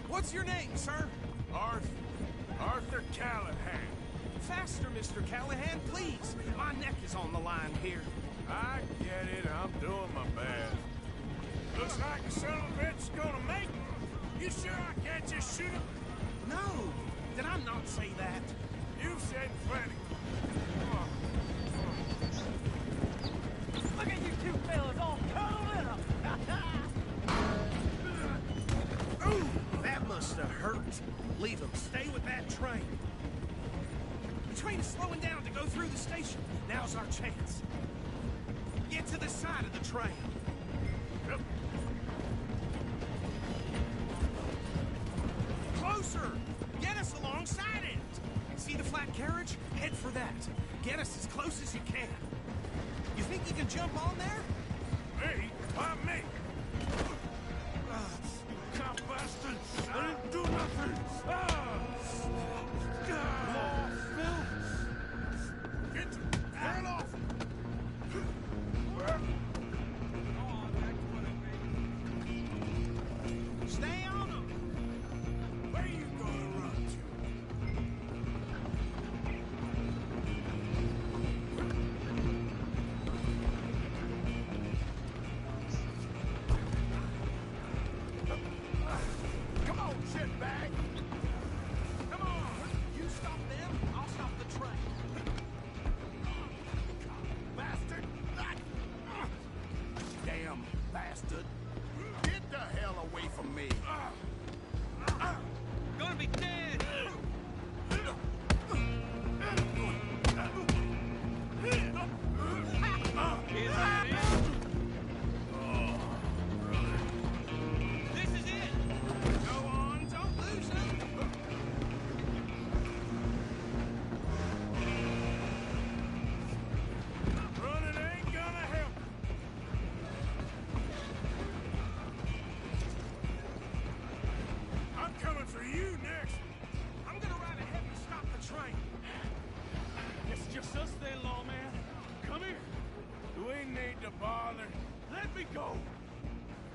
What's your name, sir? Arthur Callahan. Faster, Mr. Callahan, please. My neck is on the line here. I get it. I'm doing my best. Looks like the son of a bitch is gonna make it. You sure I can't just shoot him? No. Did I not say that? You said plenty. Come on. Look at you two fellas all cuddled in them. Ooh, that must have hurt. Leave them. Stay with that train. The train is slowing down to go through the station. Now's our chance. Get to the side of the train. jump on there? Me? Why me? You cop bastard! I didn't do nothing! Phil! Get him! Turn off! Stay on him! Where you gonna run to? Come on, shitbag! Come on! You stop them, I'll stop the train. Bastard! Damn bastard! Get the hell away from me! Gonna be dead! This is it! Go on, don't lose him! Running ain't gonna help. I'm coming for you next. I'm gonna ride ahead and stop the train. It's just us then, lawman. Come here. We need to bother. Let me go.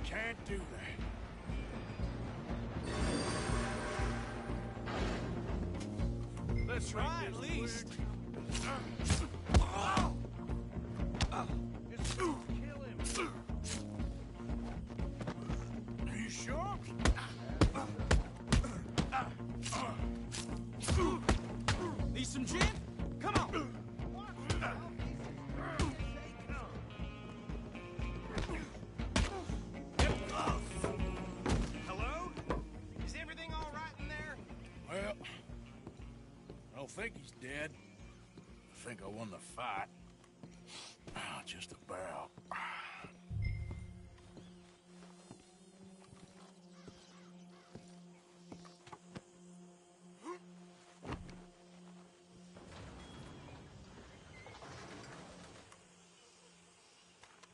Can't do that. Let's Try make at this least. quick. Just kill him. Are you sure? Need some gin? Come on. Hello? Is everything all right in there? Well, I don't think he's dead. I think I won the fight. Just about.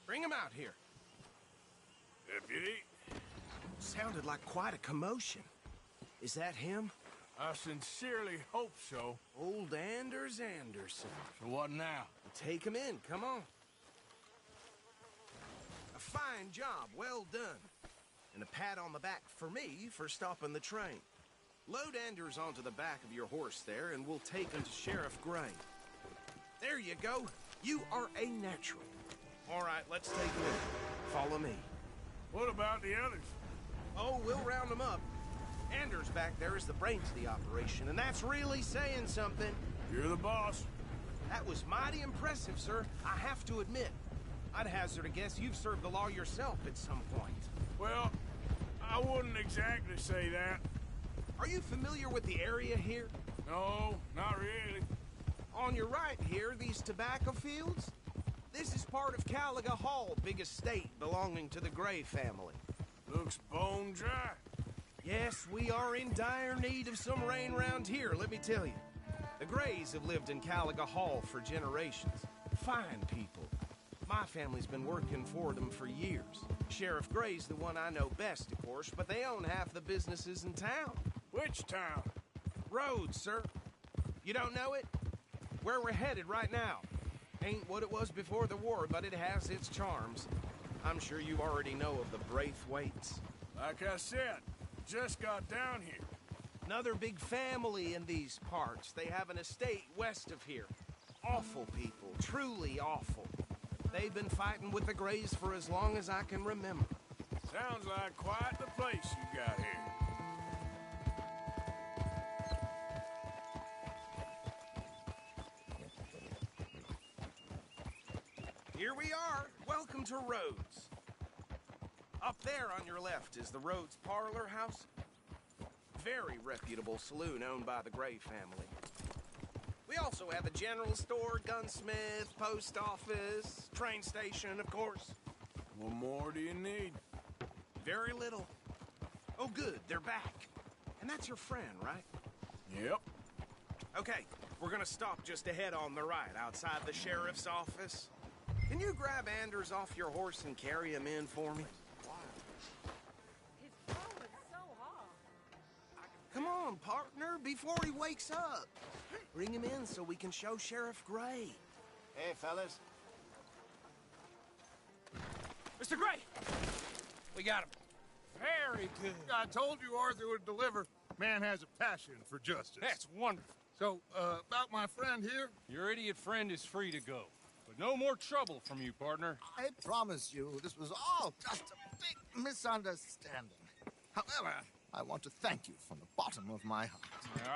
Bring him out here. Deputy, Sounded like quite a commotion. Is that him? I sincerely hope so. Old Anders Anderson. So what now? Take him in, come on. A fine job, well done. And a pat on the back for me for stopping the train. Load Anders onto the back of your horse there, and we'll take him to Sheriff Gray. There you go. You are a natural. All right, let's take him in. Follow me. What about the others? Oh, we'll round them up. Anders back there is the brains of the operation, and that's really saying something. You're the boss. That was mighty impressive, sir. I have to admit. I'd hazard a guess you've served the law yourself at some point. Well, I wouldn't exactly say that. Are you familiar with the area here? No, not really. On your right here, these tobacco fields? This is part of Caliga Hall, big estate belonging to the Gray family. Looks bone dry. Yes, we are in dire need of some rain round here, let me tell you. The Grays have lived in Caliga Hall for generations. Fine people. My family's been working for them for years. Sheriff Gray's the one I know best, of course, but they own half the businesses in town. Which town? Rhodes, sir. You don't know it? Where we're headed right now. Ain't what it was before the war, but it has its charms. I'm sure you already know of the Braithwaites. Like I said, just got down here. Another big family in these parts. They have an estate west of here. Awful people, truly awful. They've been fighting with the Grays for as long as I can remember. Sounds like quite the place you got here. Here we are. Welcome to Rhodes. Up there on your left is the Rhodes Parlor House. Very reputable saloon owned by the Gray family. We also have a general store, gunsmith, post office, train station, of course. What more do you need? Very little. Oh, good, they're back. And that's your friend, right? Yep. Okay, we're gonna stop just ahead on the right, outside the sheriff's office. Can you grab Anders off your horse and carry him in for me? His throat is so hot. Come on, partner, before he wakes up. Bring him in so we can show Sheriff Gray. Hey, fellas. Mr. Gray! We got him. Very good. I told you Arthur would deliver. Man has a passion for justice. That's wonderful. So, about my friend here? Your idiot friend is free to go. But no more trouble from you, partner. I promise you, this was all just a big misunderstanding. However, I want to thank you from the bottom of my heart.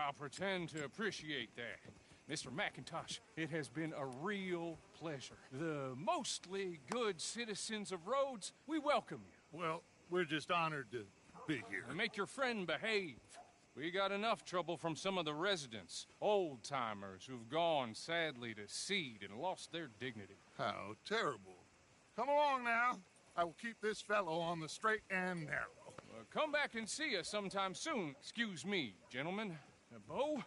I'll pretend to appreciate that. Mr. McIntosh, it has been a real pleasure. The mostly good citizens of Rhodes, we welcome you. Well, we're just honored to be here. And make your friend behave. We got enough trouble from some of the residents, old-timers who've gone, sadly, to seed and lost their dignity. How terrible. Come along now. I will keep this fellow on the straight and narrow. Come back and see us sometime soon. Excuse me, gentlemen. Bo,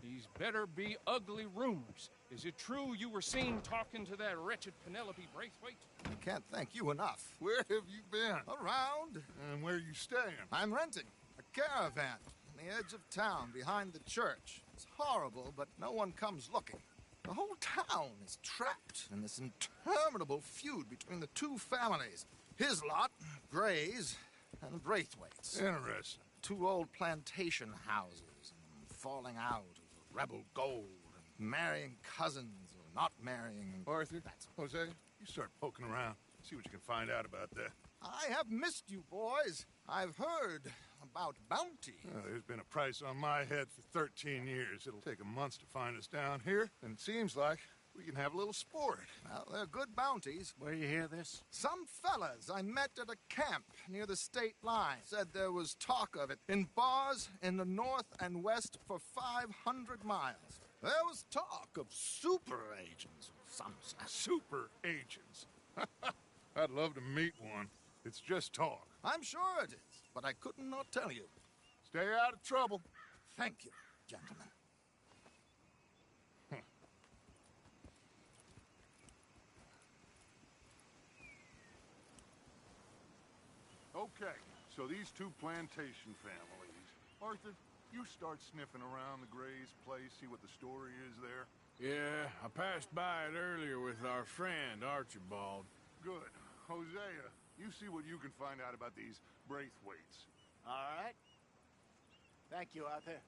these better be ugly rumors. Is it true you were seen talking to that wretched Penelope Braithwaite? I can't thank you enough. Where have you been? Around. And where are you staying? I'm renting a caravan on the edge of town behind the church. It's horrible, but no one comes looking. The whole town is trapped in this interminable feud between the two families. His lot, Gray's, and Braithwaite's. Interesting. Two old plantation houses, and falling out of rebel gold, and marrying cousins or not marrying. Arthur, Jose, you start poking around. See what you can find out about that. I have missed you, boys. I've heard about bounty. There's been a price on my head for 13 years. It'll take a month to find us down here, and it seems like we can have a little sport. Well, they're good bounties. Where you hear this? Some fellas I met at a camp near the state line said there was talk of it in bars in the north and west for 500 miles. There was talk of super agents of some sort. Super agents? I'd love to meet one. It's just talk. I'm sure it is, but I couldn't not tell you. Stay out of trouble. Thank you, gentlemen. Okay, so these two plantation families. Arthur, you start sniffing around the Gray's place, see what the story is there. Yeah, I passed by it earlier with our friend, Archibald. Good. Hosea, you see what you can find out about these Braithwaites. All right. Thank you, Arthur.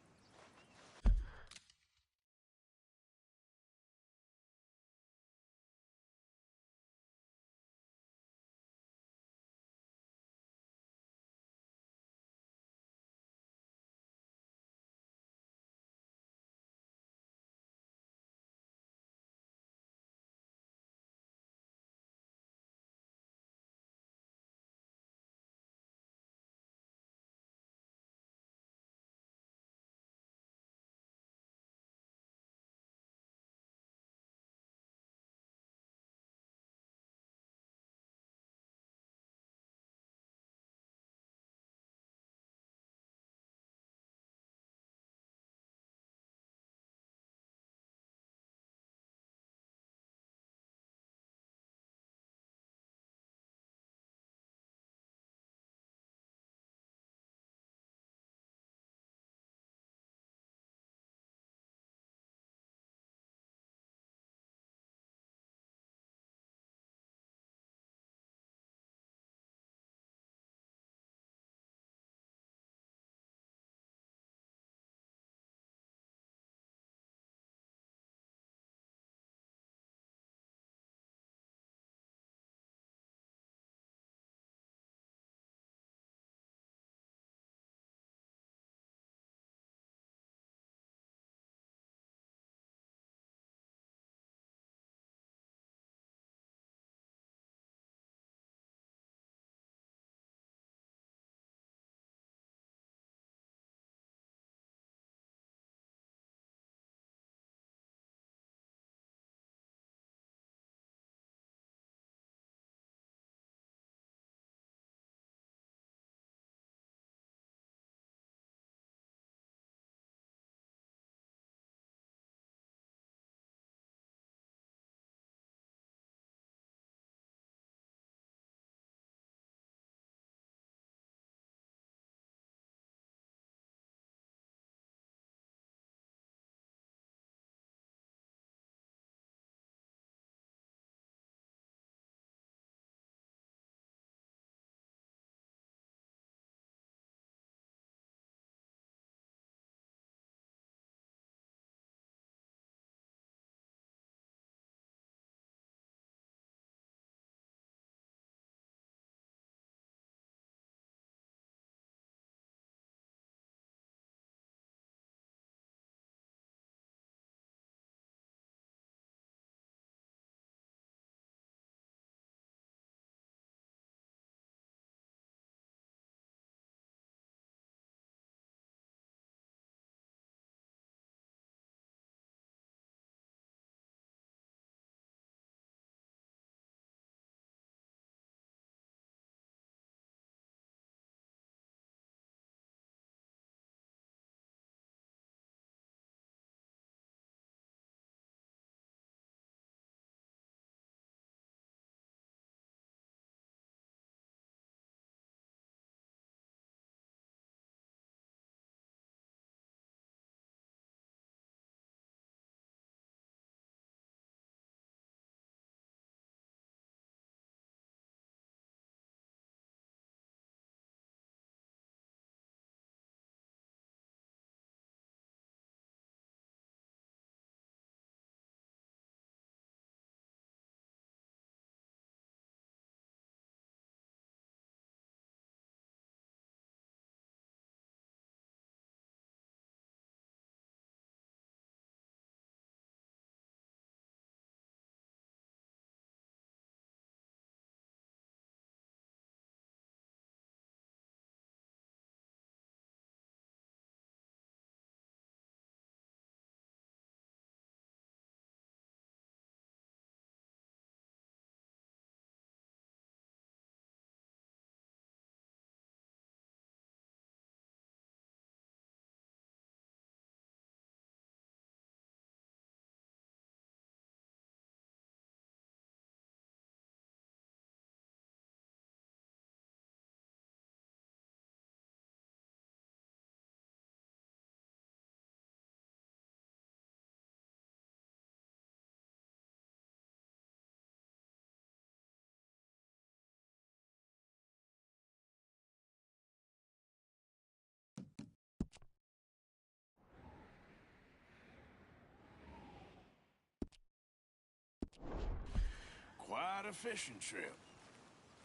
Quite a fishing trip.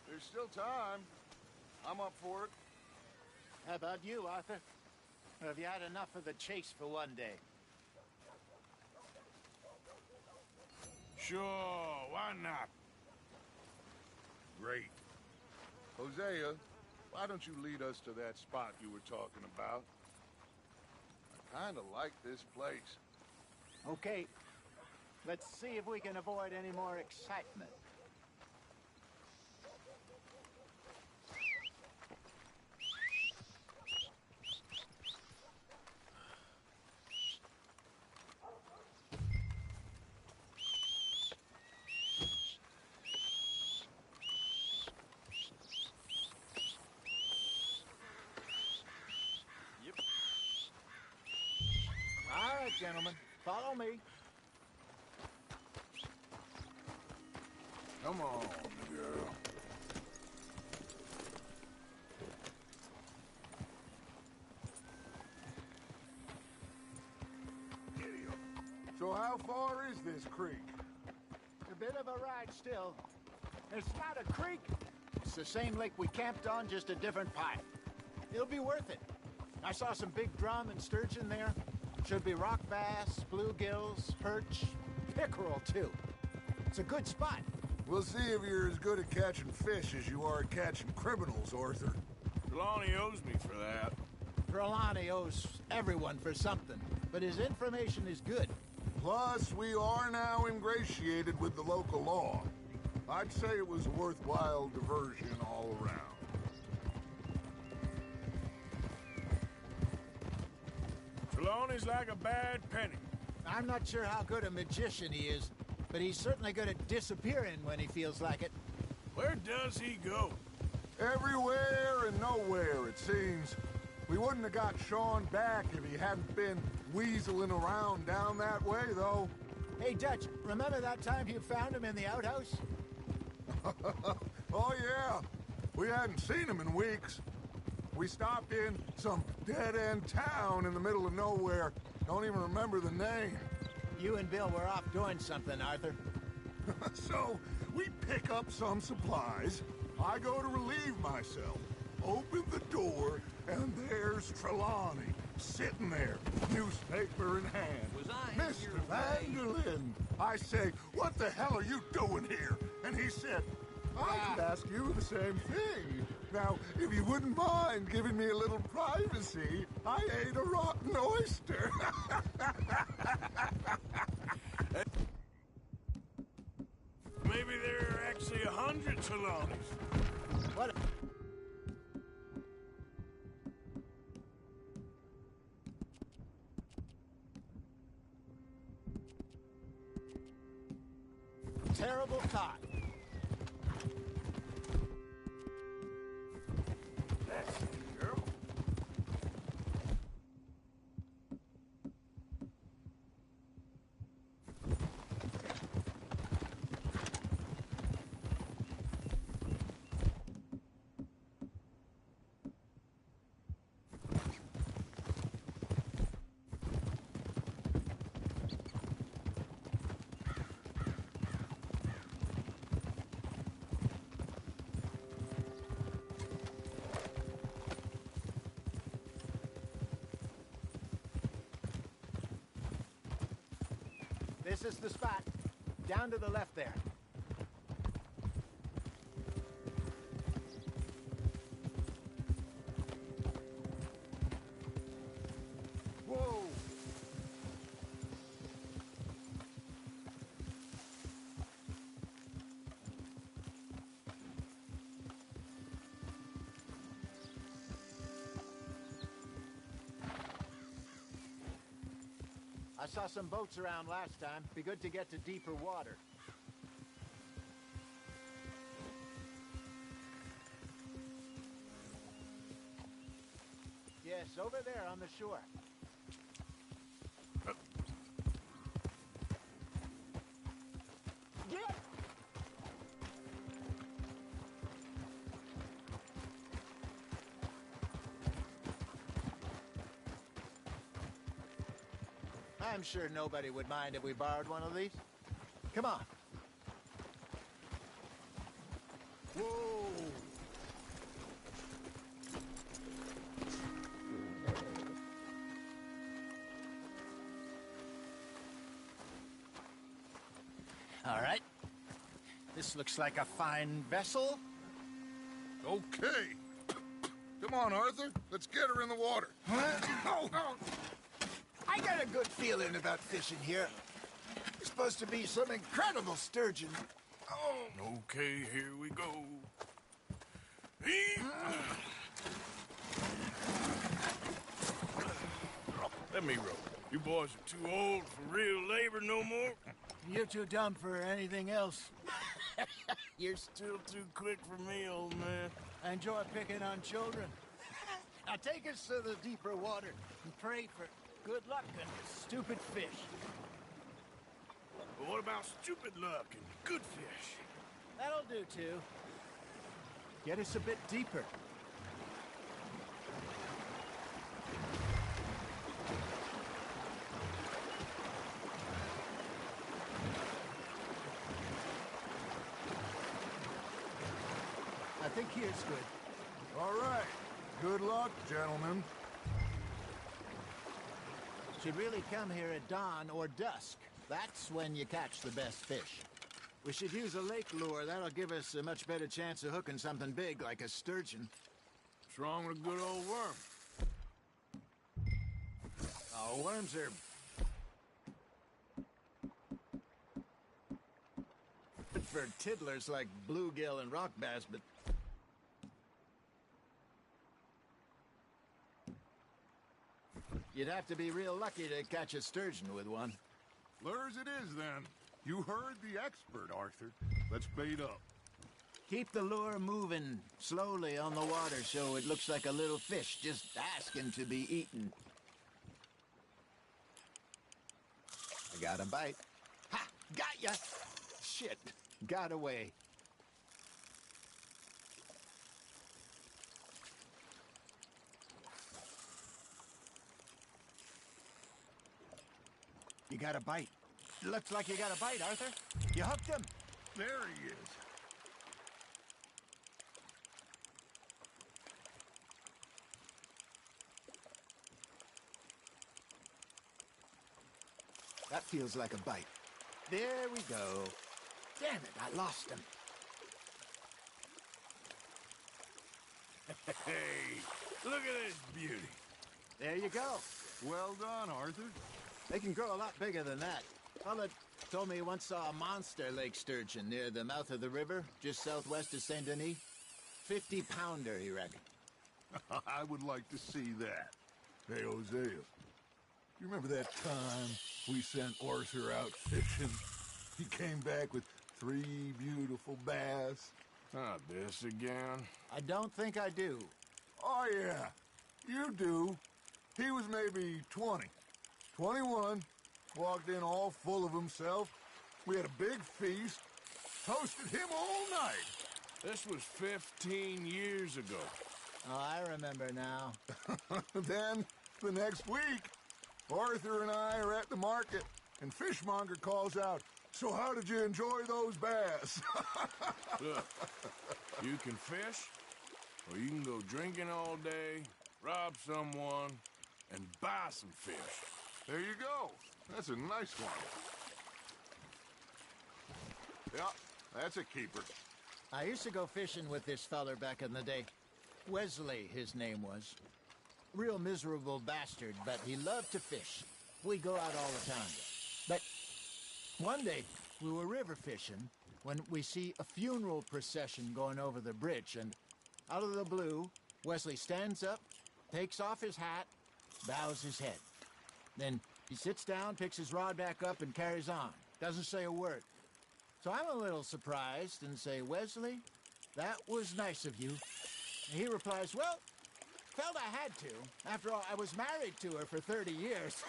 There's still time. I'm up for it. How about you, Arthur? Or have you had enough of the chase for one day? Sure, why not? Great. Hosea, why don't you lead us to that spot you were talking about? I kinda like this place. Okay. Let's see if we can avoid any more excitement. All right, gentlemen, follow me. Come on, girl. So how far is this creek? A bit of a ride still. It's not a creek. It's the same lake we camped on, just a different pipe. It'll be worth it. I saw some big drum and sturgeon there. Should be rock bass, bluegills, perch, pickerel, too. It's a good spot. We'll see if you're as good at catching fish as you are at catching criminals, Arthur. Trelawney owes me for that. Trelawney owes everyone for something, but his information is good. Plus, we are now ingratiated with the local law. I'd say it was a worthwhile diversion all around. Trelawney's like a bad penny. I'm not sure how good a magician he is, but he's certainly good at disappearing when he feels like it. Where does he go? Everywhere and nowhere, it seems. We wouldn't have got Sean back if he hadn't been weaseling around down that way, though. Hey, Dutch, remember that time you found him in the outhouse? Oh, yeah. We hadn't seen him in weeks. We stopped in some dead-end town in the middle of nowhere. Don't even remember the name. You and Bill were off doing something, Arthur. So, we pick up some supplies. I go to relieve myself. Open the door, and there's Trelawney, sitting there, newspaper in hand. Was I Mr. Vanderlyn! I say, what the hell are you doing here? And he said, I could ask you the same thing. Now, if you wouldn't mind giving me a little privacy, I ate a rotten oyster. Maybe there are actually 100 Trelawneys. What? Terrible caught. That's it, girl. This is the spot. Down to the left there. Whoa! I saw some boats around last time. Be good to get to deeper water. Yes, over there on the shore. Get! I'm sure nobody would mind if we borrowed one of these. Come on. All right. This looks like a fine vessel. Okay. Come on, Arthur. Let's get her in the water. Oh. I got a good feeling about fishing here. There's supposed to be some incredible sturgeon. Oh. Okay, here we go. Let me row. You boys are too old for real labor no more. You're too dumb for anything else. You're still too quick for me, old man. I enjoy picking on children. Now take us to the deeper water and pray for good luck and stupid fish. But what about stupid luck and good fish? That'll do, too. Get us a bit deeper. I think here's good. All right. Good luck, gentlemen. Should really come here at dawn or dusk. That's when you catch the best fish. We should use a lake lure. That'll give us a much better chance of hooking something big like a sturgeon. What's wrong with a good old worm? Oh, worms are... good for tiddlers like bluegill and rock bass, but... you'd have to be real lucky to catch a sturgeon with one. Lures it is, then. You heard the expert, Arthur. Let's bait up. Keep the lure moving slowly on the water so it looks like a little fish just asking to be eaten. I got a bite. Ha! Got ya! Shit. Got away. You got a bite. Looks like you got a bite, Arthur. You hooked him. There he is. That feels like a bite. There we go. Damn it, I lost him. Hey, look at this beauty. There you go. Well done, Arthur. They can grow a lot bigger than that. Fella told me he once saw a monster lake sturgeon near the mouth of the river, just southwest of Saint Denis. 50-pounder, he reckoned. I would like to see that. Hey, Hosea, you remember that time we sent Arthur out fishing? He came back with 3 beautiful bass. Not this again. I don't think I do. Oh, yeah. You do. He was maybe 20. 21. Walked in all full of himself. We had a big feast. Toasted him all night. This was 15 years ago. Oh, I remember now. Then, the next week, Arthur and I are at the market, and Fishmonger calls out, "So how did you enjoy those bass?" Look, you can fish, or you can go drinking all day, rob someone, and buy some fish. There you go. That's a nice one. Yeah, that's a keeper. I used to go fishing with this feller back in the day. Wesley, his name was. Real miserable bastard, but he loved to fish. We'd go out all the time. But one day, we were river fishing when we see a funeral procession going over the bridge, and out of the blue, Wesley stands up, takes off his hat, bows his head. Then he sits down, picks his rod back up, and carries on. Doesn't say a word. So I'm a little surprised and say, "Wesley, that was nice of you." And he replies, "Well, felt I had to. After all, I was married to her for 30 years.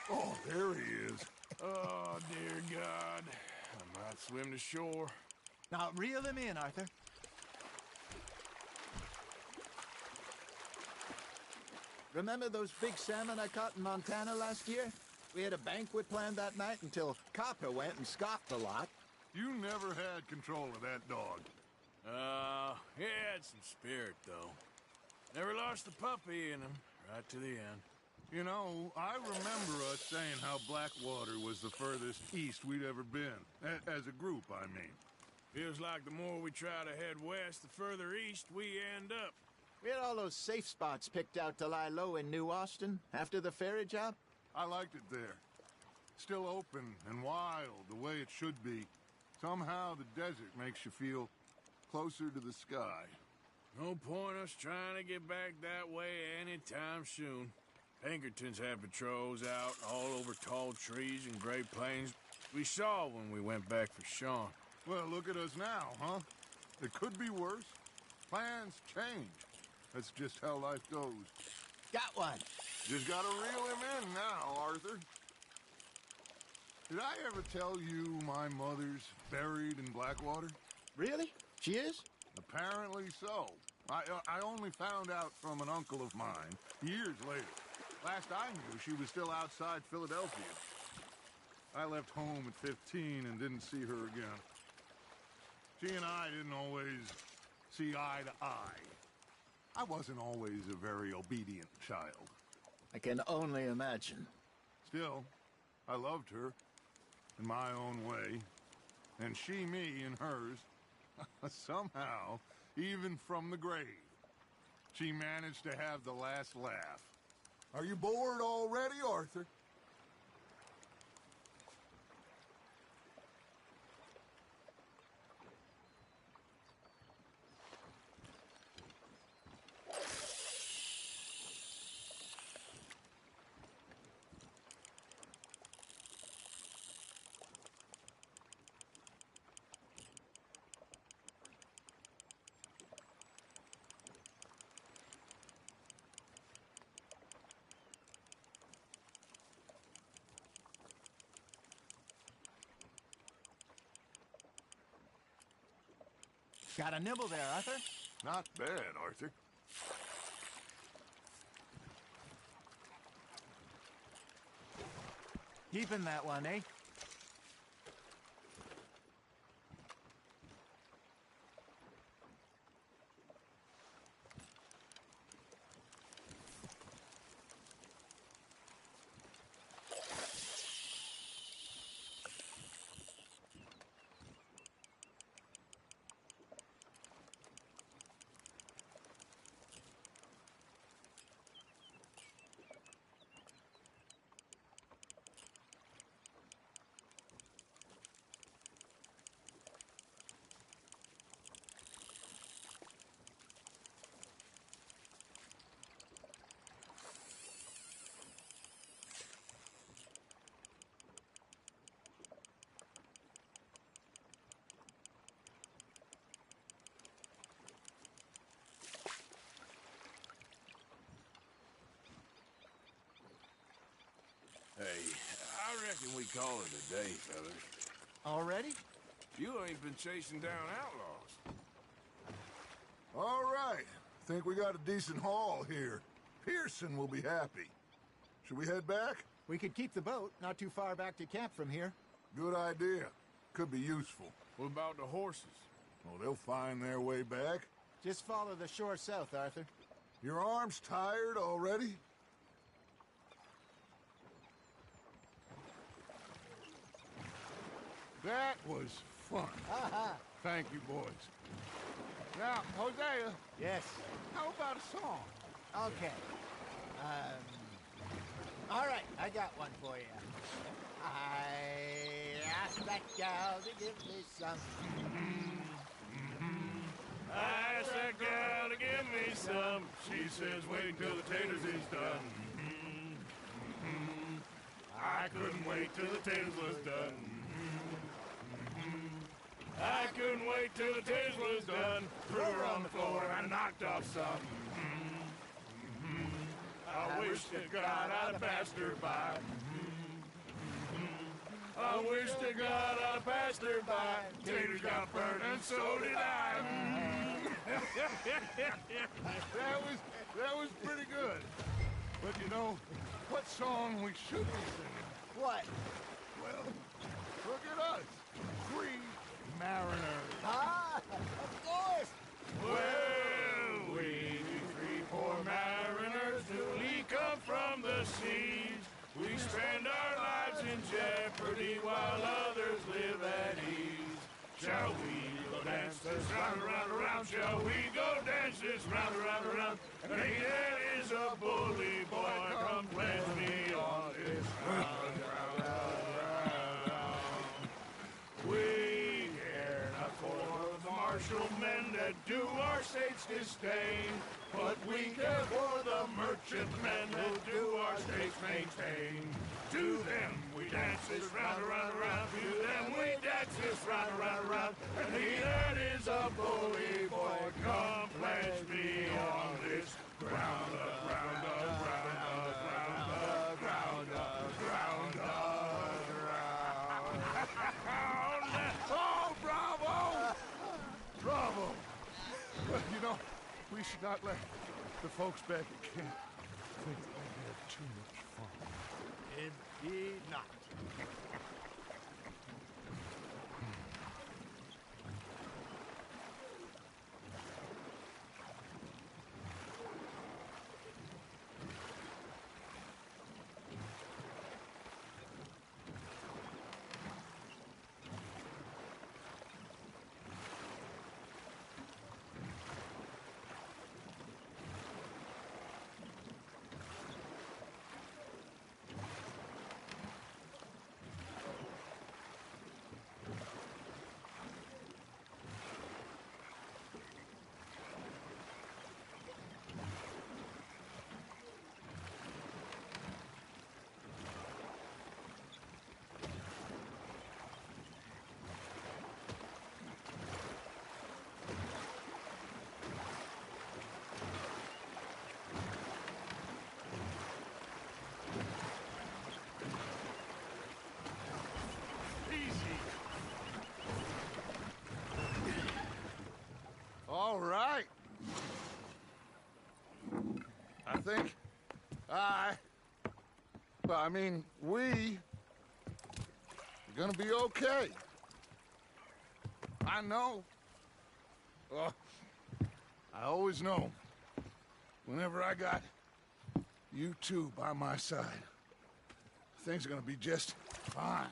Oh, there he is. Oh, dear God. I might swim to shore. Now, reel him in, Arthur. Remember those big salmon I caught in Montana last year? We had a banquet planned that night until Copper went and scoffed a lot. You never had control of that dog. He had some spirit, though. Never lost the puppy in him, right to the end. You know, I remember us saying how Blackwater was the furthest east we'd ever been. As a group, I mean. Feels like the more we try to head west, the further east we end up. We had all those safe spots picked out to lie low in New Austin after the ferry job. I liked it there. Still open and wild, the way it should be. Somehow the desert makes you feel closer to the sky. No point us trying to get back that way anytime soon. Pinkertons had patrols out all over tall trees and Great Plains. We saw when we went back for Sean. Well, look at us now, huh? It could be worse. Plans change. That's just how life goes. Got one. Just gotta reel him in now, Arthur. Did I ever tell you my mother's buried in Blackwater? Really? She is? Apparently so. I only found out from an uncle of mine years later. Last I knew, she was still outside Philadelphia. I left home at 15 and didn't see her again. She and I didn't always see eye to eye. I wasn't always a very obedient child. I can only imagine. Still, I loved her in my own way, and she me in hers. Somehow, even from the grave, she managed to have the last laugh. Are you bored already, Arthur? Got a nibble there, Arthur? Not bad, Arthur. Keeping that one, eh? Hey, I reckon we call it a day, fellas. Already? You ain't been chasing down outlaws. All right. Think we got a decent haul here. Pearson will be happy. Should we head back? We could keep the boat not too far back to camp from here. Good idea. Could be useful. What about the horses? Oh, they'll find their way back. Just follow the shore south, Arthur. Your arm's tired already? That was fun. Thank you, boys. Now, Hosea. Yes? How about a song? Okay. All right, I got one for you. I asked that gal to give me some. I asked that gal to give me some. She says, wait till the taters is done. I couldn't wait till the taters was done. I couldn't wait till the taters was done. Threw her on the floor and knocked off some. I wish to God I'd passed her by. I wish to God I'd passed her by. Taters got burned and so did I. That was pretty good. But you know, what song we should be singing? What? Well, look at us. 3 mariners. Ah, of course. Well, we 3 poor mariners, we come from from the seas. We spend our lives in jeopardy while others live at ease. Shall we go dance this round, around, around? Shall we go dance this round, around, around? And he that is a bully boy, come pledge me on this round, round, round, round. We care not for the martial men that do our state's disdain, but we care for the merchant men that do our states maintain. To them we dance this round, around, around. To them we dance this round, around, around. And he that is a bully boy, come pledge me on this ground up, ground up, ground up, ground up, ground up, ground up, ground. Oh, bravo! Bravo! Well, you know, we should not let the folks back at camp think that we had too much fun. Indeed not. All right. I think we are gonna be okay. I know. I always know. Whenever I got you two by my side, things are gonna be just fine.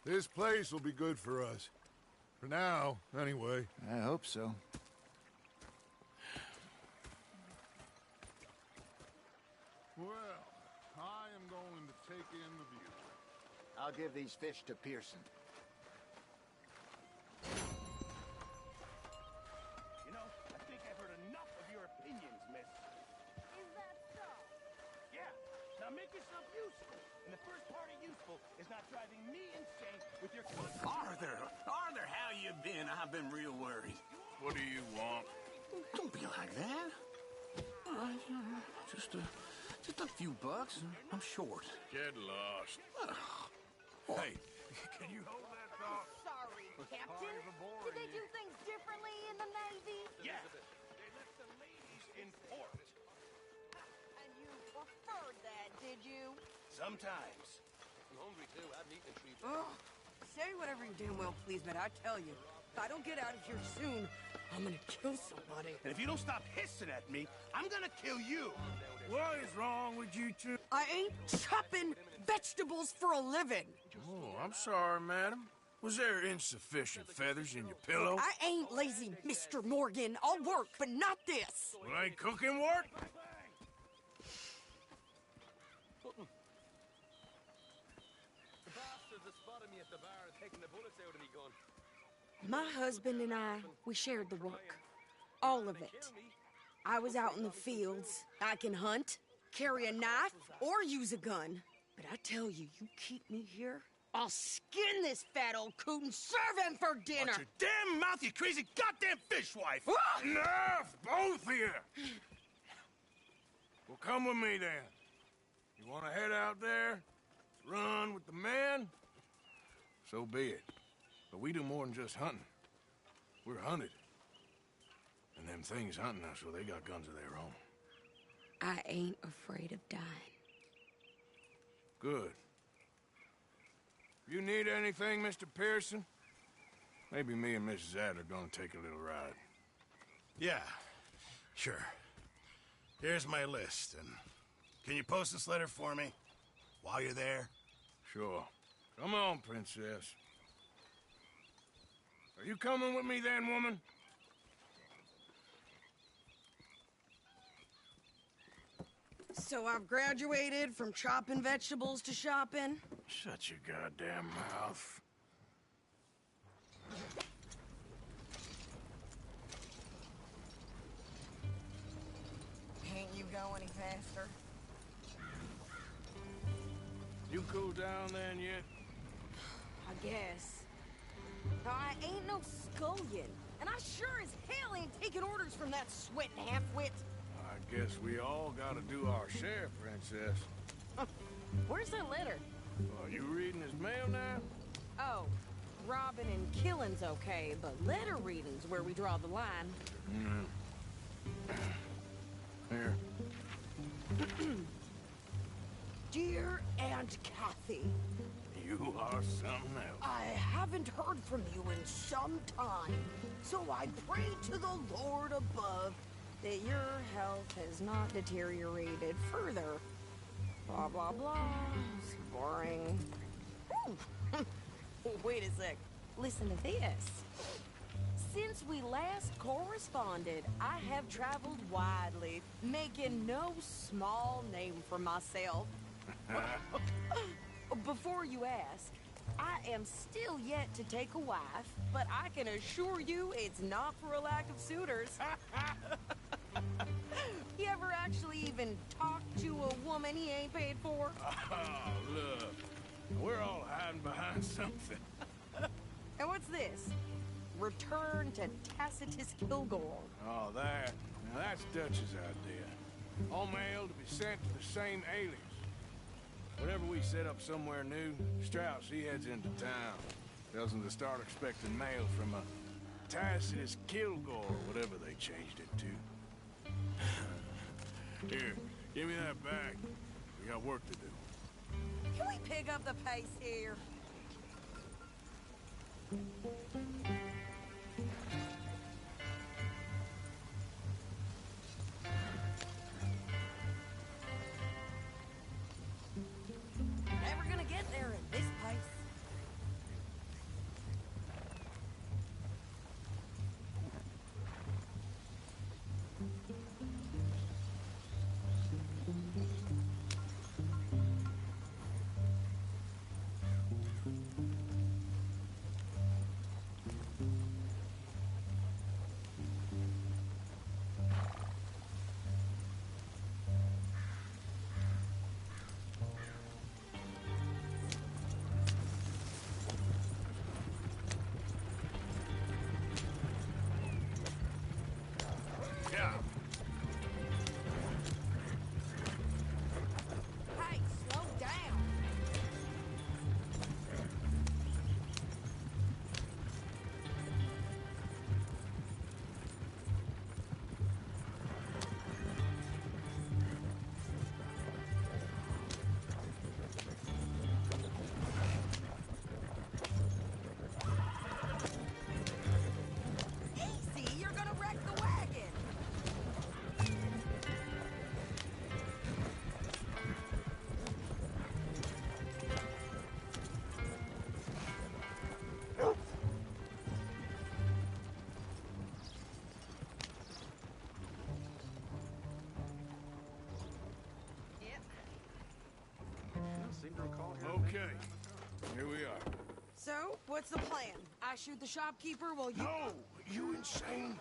This place will be good for us. For now, anyway. I hope so. Well, I am going to take in the view. I'll give these fish to Pearson. You know, I think I've heard enough of your opinions, miss. Is that so? Yeah. Now make yourself useful. And the first part of useful is not driving me insane with your... Arthur, how you been? I've been real worried. What do you want? Don't be like that. Just a few bucks. I'm short. Get lost. Hey, can you hold that thought? Sorry, Captain. Did they do things differently in the Navy? Yeah. They left the ladies in port. And you preferred that, did you? Sometimes. I'm hungry too. I haven't eaten a treat. Oh, say whatever you damn well please, but I tell you, if I don't get out of here soon, I'm gonna kill somebody. And if you don't stop hissing at me, I'm gonna kill you. What is wrong with you two? I ain't chopping vegetables for a living. Oh, I'm sorry, madam. Was there insufficient feathers in your pillow? I ain't lazy, Mr. Morgan. I'll work, but not this. Well, ain't cooking work? The bastards that spotted me at the bar and taking the bullets out of me gun. My husband and I, we shared the work. All of it. I was out in the fields. I can hunt, carry a knife, or use a gun. But I tell you, you keep me here, I'll skin this fat old coot and serve him for dinner. Watch your damn mouth, you crazy goddamn fishwife! Enough, both of you! Well, come with me then. You want to head out there, run with the men? So be it. But we do more than just hunting. We're hunted. And them things hunting us, well, they got guns of their own. I ain't afraid of dying. Good. You need anything, Mr. Pearson? Maybe me and Mrs. Adler are gonna take a little ride. Yeah, sure. Here's my list, and can you post this letter for me while you're there? Sure. Come on, princess. Are you coming with me then, woman? So I've graduated from chopping vegetables to shopping? Shut your goddamn mouth. Can't you go any faster? You cool down then yet? I guess. Now, I ain't no scullion, and I sure as hell ain't taking orders from that sweating half-wit. I guess we all gotta do our share, princess. Where's that letter? Are you reading his mail now? Oh, robbing and killing's okay, but letter reading's where we draw the line. Here. Dear Aunt Kathy, You are something else. I haven't heard from you in some time, so I pray to the Lord above that your health has not deteriorated further. Blah, blah, blah. It's boring. Wait a sec. Listen to this. Since we last corresponded, I have traveled widely, making no small name for myself. Before you ask, I am still yet to take a wife, but I can assure you it's not for a lack of suitors. You ever actually even talk to a woman he ain't paid for? Oh, look. We're all hiding behind something. And what's this? Return to Tacitus Kilgore. Oh, that. Now, that's Dutch's idea. All mail to be sent to the same alias. Whenever we set up somewhere new, Strauss, he heads into town. Tells them to start expecting mail from a Tacitus Kilgore, or whatever they changed it to. Here, give me that back. We got work to do. Can we pick up the pace here? Never gonna get there at this pace. Hey, slow down. Easy, you're gonna wreck the wagon. Okay, here we are. So, what's the plan? I shoot the shopkeeper while you... No! You insane?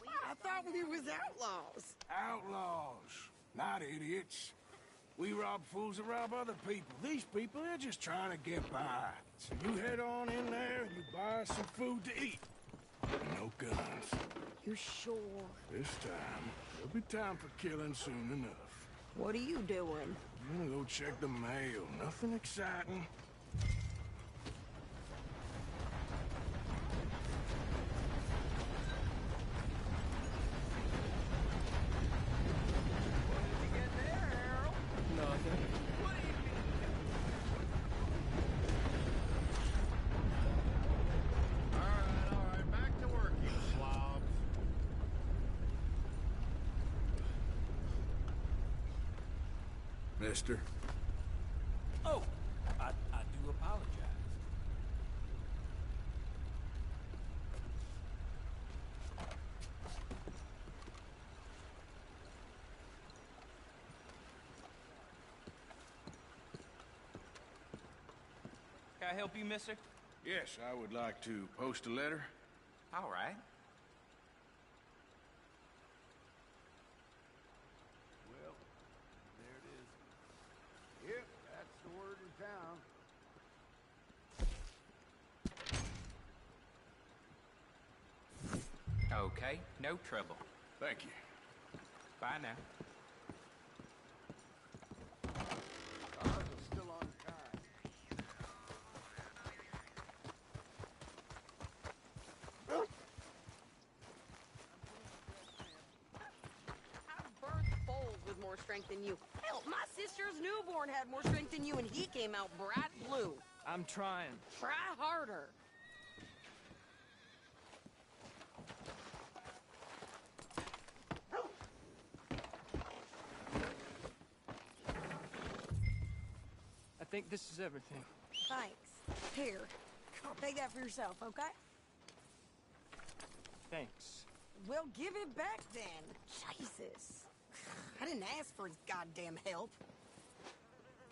I thought we was outlaws. Outlaws, not idiots. We rob fools that rob other people. These people, they're just trying to get by. So you head on in there and you buy some food to eat. No guns. You sure? This time, there'll be time for killing soon enough. What are you doing? I'm gonna go check the mail. Nothing exciting. All right, back to work, you slobs. mister. Oh, I do apologize. Can I help you, mister? Yes, I would like to post a letter. All right. Well, there it is. Yep, that's the word in town. Okay, no trouble. Thank you. Bye now. Ours are still on time. I birthed foals with more strength than you. Hell, my sister's newborn had more strength than you, and he came out bright blue. I'm trying. Try harder. I think this is everything. Thanks. Here, take that for yourself, okay? Thanks. Well, give it back then. Jesus. I didn't ask for his goddamn help.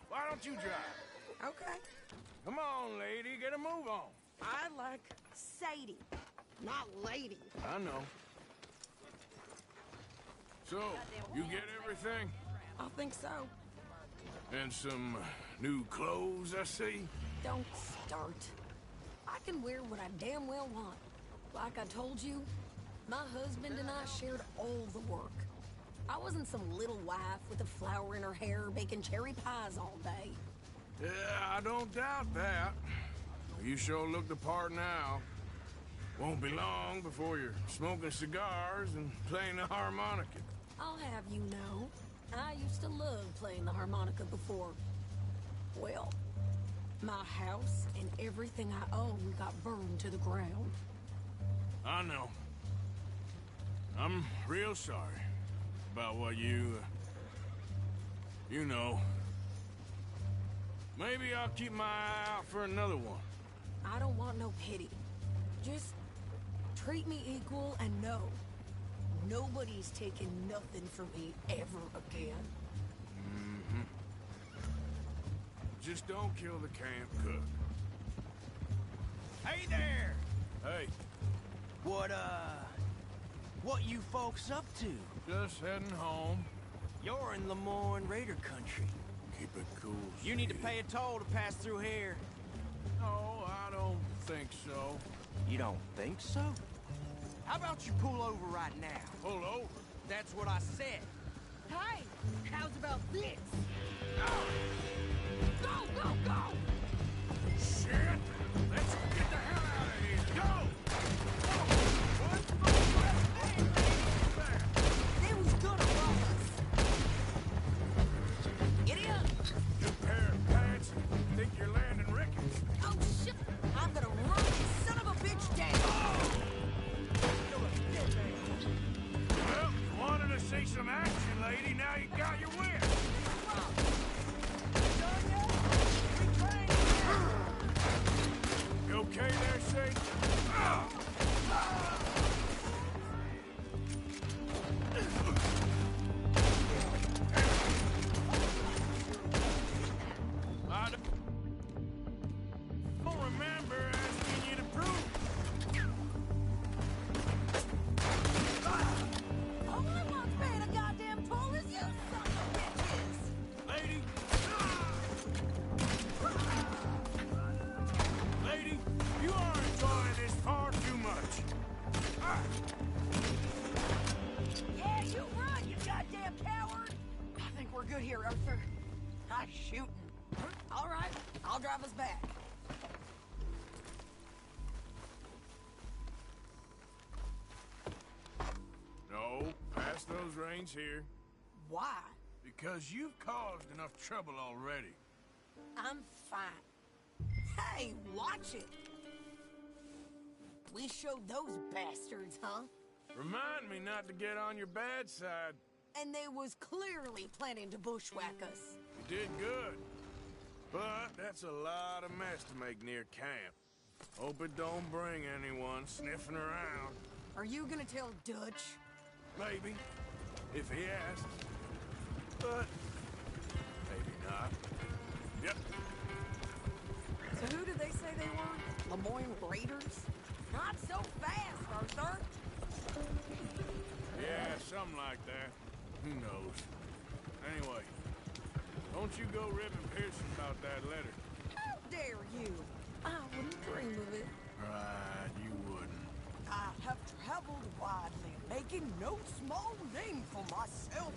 Why don't you drive? Okay. Come on, lady, get a move on. I like Sadie, not lady. I know. So, you get everything? I think so. And some new clothes, I see? Don't start. I can wear what I damn well want. Like I told you, my husband and I shared all the work. I wasn't some little wife with a flower in her hair baking cherry pies all day. Yeah, I don't doubt that. You sure look the part now. Won't be long before you're smoking cigars and playing the harmonica. I'll have you know, I used to love playing the harmonica before. Well, my house and everything I own got burned to the ground. I know. I'm real sorry about what you know. Maybe I'll keep my eye out for another one. I don't want no pity. Just treat me equal and know nobody's taking nothing from me ever again. Mm-hmm. Just don't kill the camp cook. Hey there! Hey. What you folks up to? Just heading home. You're in Lemoyne Raider country. Keep it cool. You need to pay a toll to pass through here. No, I don't think so. You don't think so? How about you pull over right now? Pull over? That's what I said. Hey, how's about this? Go, go, go! Shit! Let's get the hell out of here! Go! They was gonna rob us. Get in! New pair of pants. Think you're landing Ricketts. Oh, shit! I'm gonna run this son of a bitch down! Well, you wanted to see some action, lady. Now you got your wish. You okay there, Sadie? I don't remember asking you to prove. All I want's paying a goddamn toll is you son of bitches! Lady! Lady, you are enjoying this far too much. Yeah, you run, you goddamn coward! I think we're good here, Arthur. Nice shooting. All right, I'll drive us back. No, pass those reins here. Why? Because you've caused enough trouble already. I'm fine. Hey, watch it! We showed those bastards, huh? Remind me not to get on your bad side. And they was clearly planning to bushwhack us. You did good. But that's a lot of mess to make near camp. Hope it don't bring anyone sniffing around. Are you gonna tell Dutch? Maybe, if he asks. But maybe not. Yep. So who did they say they were? Lemoyne Raiders? Not so fast, Arthur! Yeah, something like that. Who knows? Anyway, don't you go ribbing Pearson about that letter. How dare you? I wouldn't dream of it. Right, you wouldn't. I have traveled widely, making no small name for myself.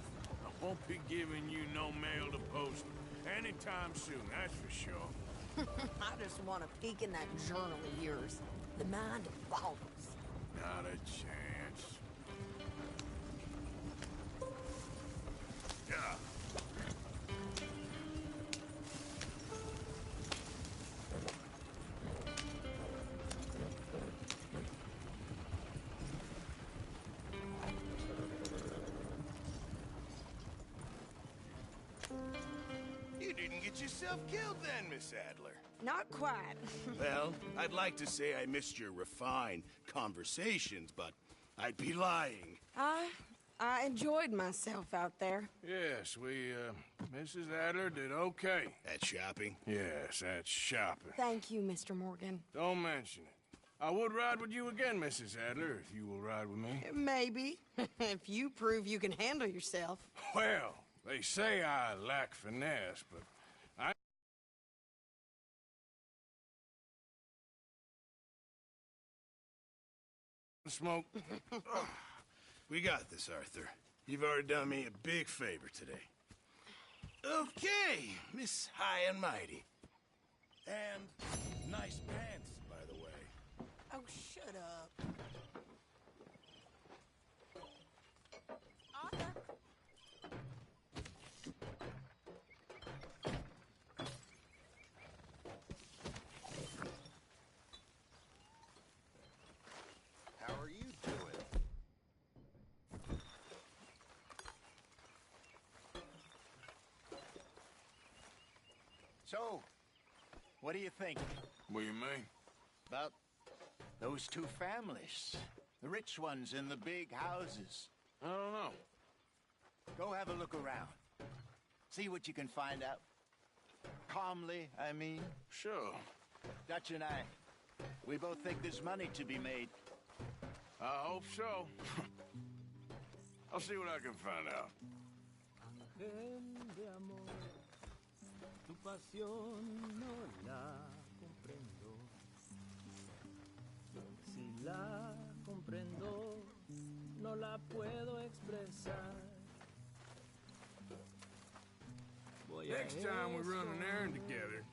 I won't be giving you no mail to post anytime soon, that's for sure. I just want to peek in that journal of yours. The mind of bottles. Not a chance. Yeah. You didn't get yourself killed then, Miss Adler. Not quite. Well, I'd like to say I missed your refined conversations, but I'd be lying. I enjoyed myself out there. Yes, Mrs. Adler did okay. At shopping? Yes, at shopping. Thank you, Mr. Morgan. Don't mention it. I would ride with you again, Mrs. Adler, if you will ride with me. Maybe. If you prove you can handle yourself. Well, they say I lack finesse, but I... Smoke. We got this, Arthur. You've already done me a big favor today. Okay, Miss High and Mighty. And nice pants, by the way. Oh, shut up. Arthur? How are you doing? So, what do you think? What do you mean? About those two families. The rich ones in the big houses. I don't know. Go have a look around. See what you can find out. Calmly, I mean. Sure. Dutch and I, we both think there's money to be made. I hope so. I'll see what I can find out. De amor, tu pasión no la comprendo. Si la comprendo, no la puedo expresar. Next time we run an errand together,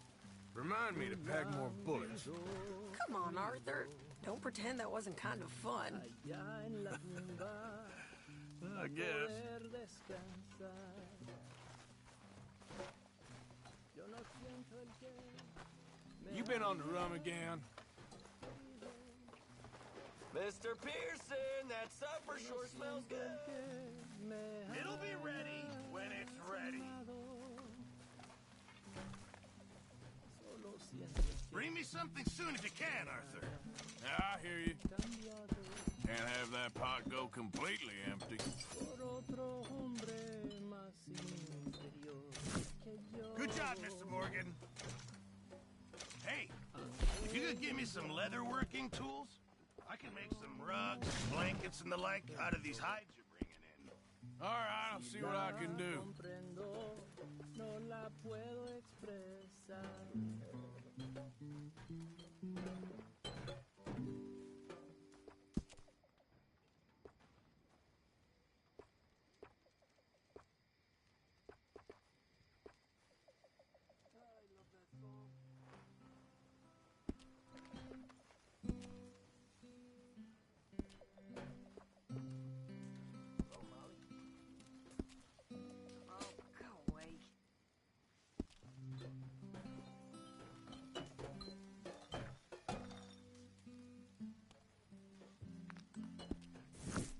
remind me to pack more bullets. Come on, Arthur. Don't pretend that wasn't kind of fun. I guess. You been on the rum again? Mr. Pearson, that supper sure smells good. It'll be ready when it's ready. Bring me something soon if you can, Arthur. I hear you. Can't have that pot go completely empty. Good job, Mr. Morgan. Hey, if you could give me some leather working tools, I can make some rugs, blankets, and the like out of these hides you're bringing in. All right, I'll see what I can do.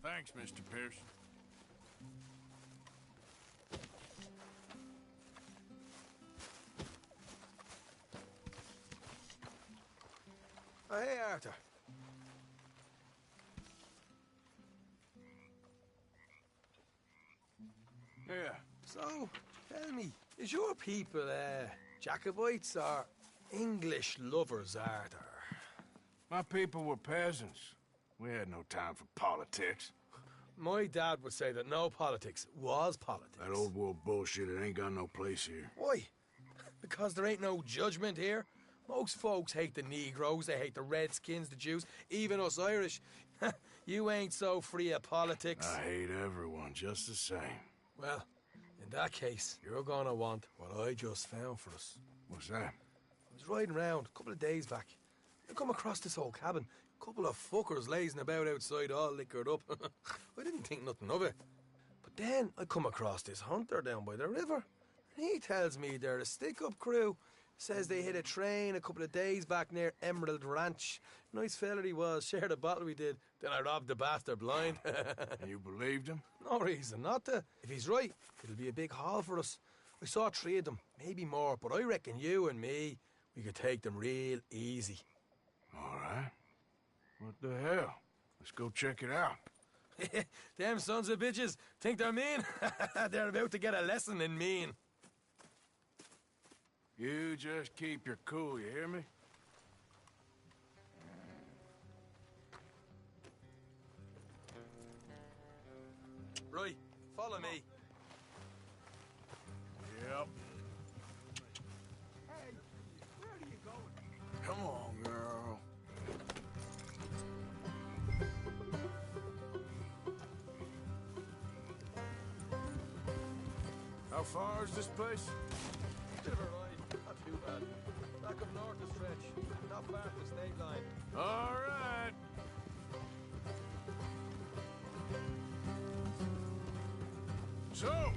Thanks, Mr. Pearson. Oh, hey, Arthur. Yeah. So, tell me, is your people, Jacobites or English lovers, Arthur? My people were peasants. We had no time for politics. My dad would say that no politics was politics. That old world bullshit, it ain't got no place here. Why? Because there ain't no judgment here? Most folks hate the Negroes, they hate the Redskins, the Jews, even us Irish. You ain't so free of politics. I hate everyone just the same. Well, in that case, you're gonna want what I just found for us. What's that? I was riding around a couple of days back. I come across this old cabin. A couple of fuckers lazing about outside all liquored up. I didn't think nothing of it. But then I come across this hunter down by the river. And he tells me they're a stick-up crew. Says they hit a train a couple of days back near Emerald Ranch. Nice fella he was, shared a bottle we did. Then I robbed the bastard blind. And you believed him? No reason not to. If he's right, it'll be a big haul for us. I saw 3 of them, maybe more, but I reckon you and me, we could take them real easy. All right. What the hell? Let's go check it out. Them sons of bitches think they're mean. They're about to get a lesson in mean. You just keep your cool, you hear me? Right, follow me. Yep. Hey, where are you going? Come on, girl. How far is this place? Bit of a ride, not too bad. Back up north a stretch, not far from the state line. All right. So,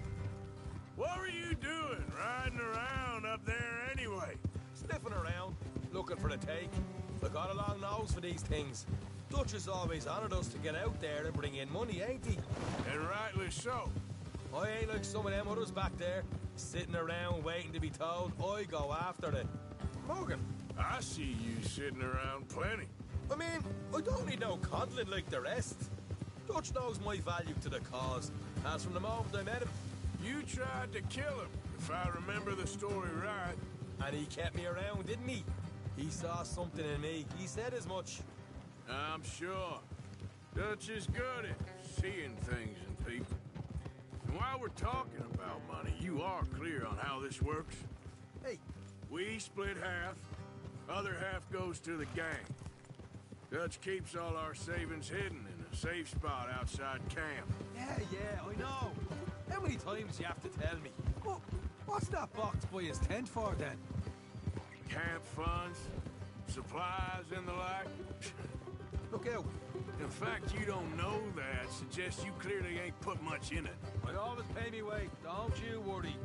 what were you doing riding around up there anyway? Sniffing around, looking for the take. I got a long nose for these things. Dutch has always honoured us to get out there and bring in money, ain't he? And rightly so. I ain't like some of them others back there, sitting around waiting to be told. I go after it. Morgan. I see you sitting around plenty. I mean, I don't need no coddling like the rest. Dutch knows my value to the cause. As from the moment I met him. You tried to kill him, if I remember the story right. And he kept me around, didn't he? He saw something in me. He said as much. I'm sure. Dutch is good at seeing things in people. And while we're talking about money, you are clear on how this works? Hey. We split half. Other half goes to the gang. Dutch keeps all our savings hidden in a safe spot outside camp. Yeah, I know. How many times do you have to tell me? What's that box by his tent for, then? Camp funds, supplies, and the like. Look out. The fact you don't know that suggests you clearly ain't put much in it. I always pay me way. Don't you worry.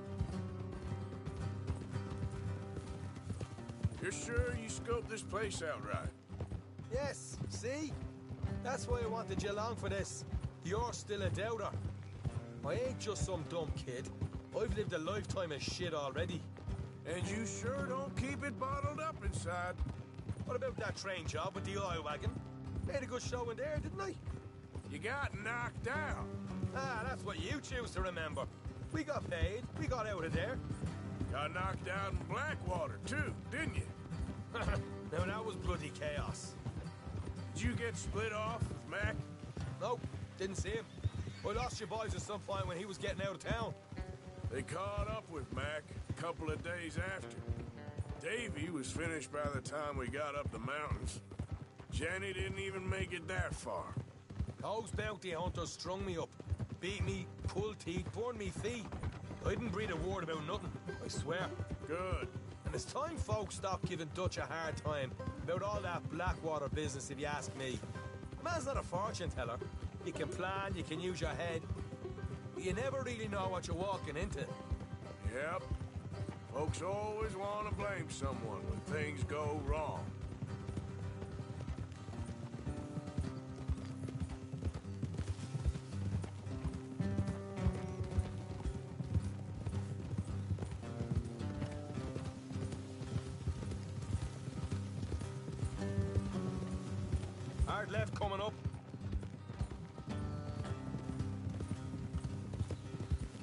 You're sure you scoped this place out right? Yes, see? That's why I wanted you along for this. You're still a doubter. I ain't just some dumb kid. I've lived a lifetime of shit already. And you sure don't keep it bottled up inside. What about that train job with the oil wagon? Made a good show in there, didn't I? You got knocked out. Ah, that's what you choose to remember. We got paid. We got out of there. Got knocked out in Blackwater, too, didn't you? Now, that was bloody chaos. Did you get split off with Mac? Nope, didn't see him. I lost your boys at some point when he was getting out of town. They caught up with Mac a couple of days after. Davy was finished by the time we got up the mountains. Jenny didn't even make it that far. Those bounty hunters strung me up. Beat me, pulled teeth, burned me feet. I didn't breathe a word about nothing, I swear. Good. And it's time folks stop giving Dutch a hard time about all that Blackwater business, if you ask me. The man's not a fortune teller. You can plan, you can use your head, but you never really know what you're walking into. Yep. Folks always want to blame someone when things go wrong. hard left coming up.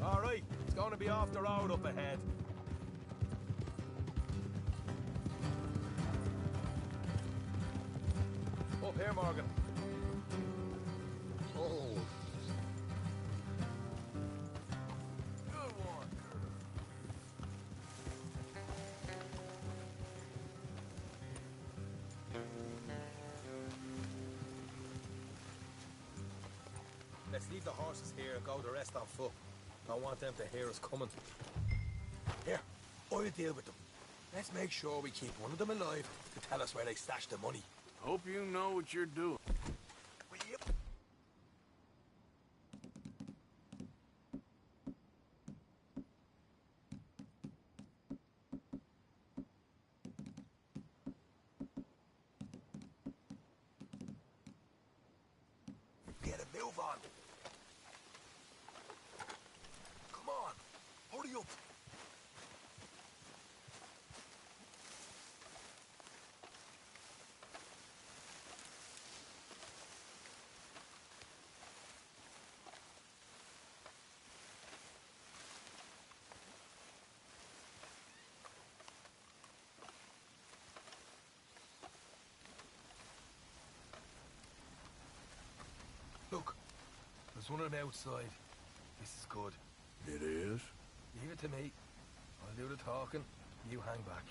All right, it's going to be off the road up ahead. Up here, Morgan. Oh. Good one. Let's leave the horses here and go the rest on foot. Don't want them to hear us coming. Here, I'll deal with them. Let's make sure we keep one of them alive to tell us where they stashed the money. Hope you know what you're doing. Yep. Get a move on. Come on, hurry up. Look, there's one of them outside. This is good. It is? Leave it to me. I'll do the talking. You hang back.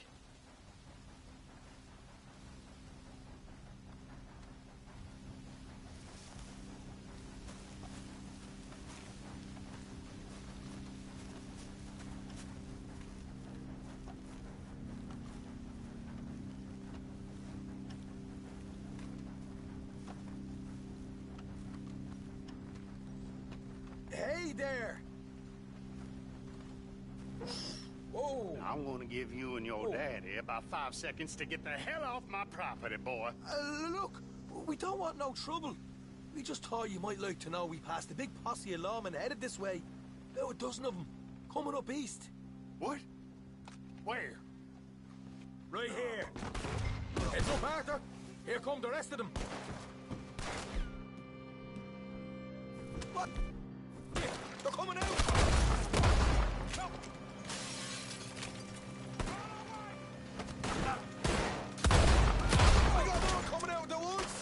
Hey there! Whoa! I'm gonna give you and your daddy about 5 seconds to get the hell off my property, boy. Look, we don't want no trouble. We just thought you might like to know we passed a big posse of lawmen headed this way. About a dozen of them, coming up east. What? Where? Right here. Heads up, Arthur. Here come the rest of them. What? They're coming out! No. I got more coming out of the woods!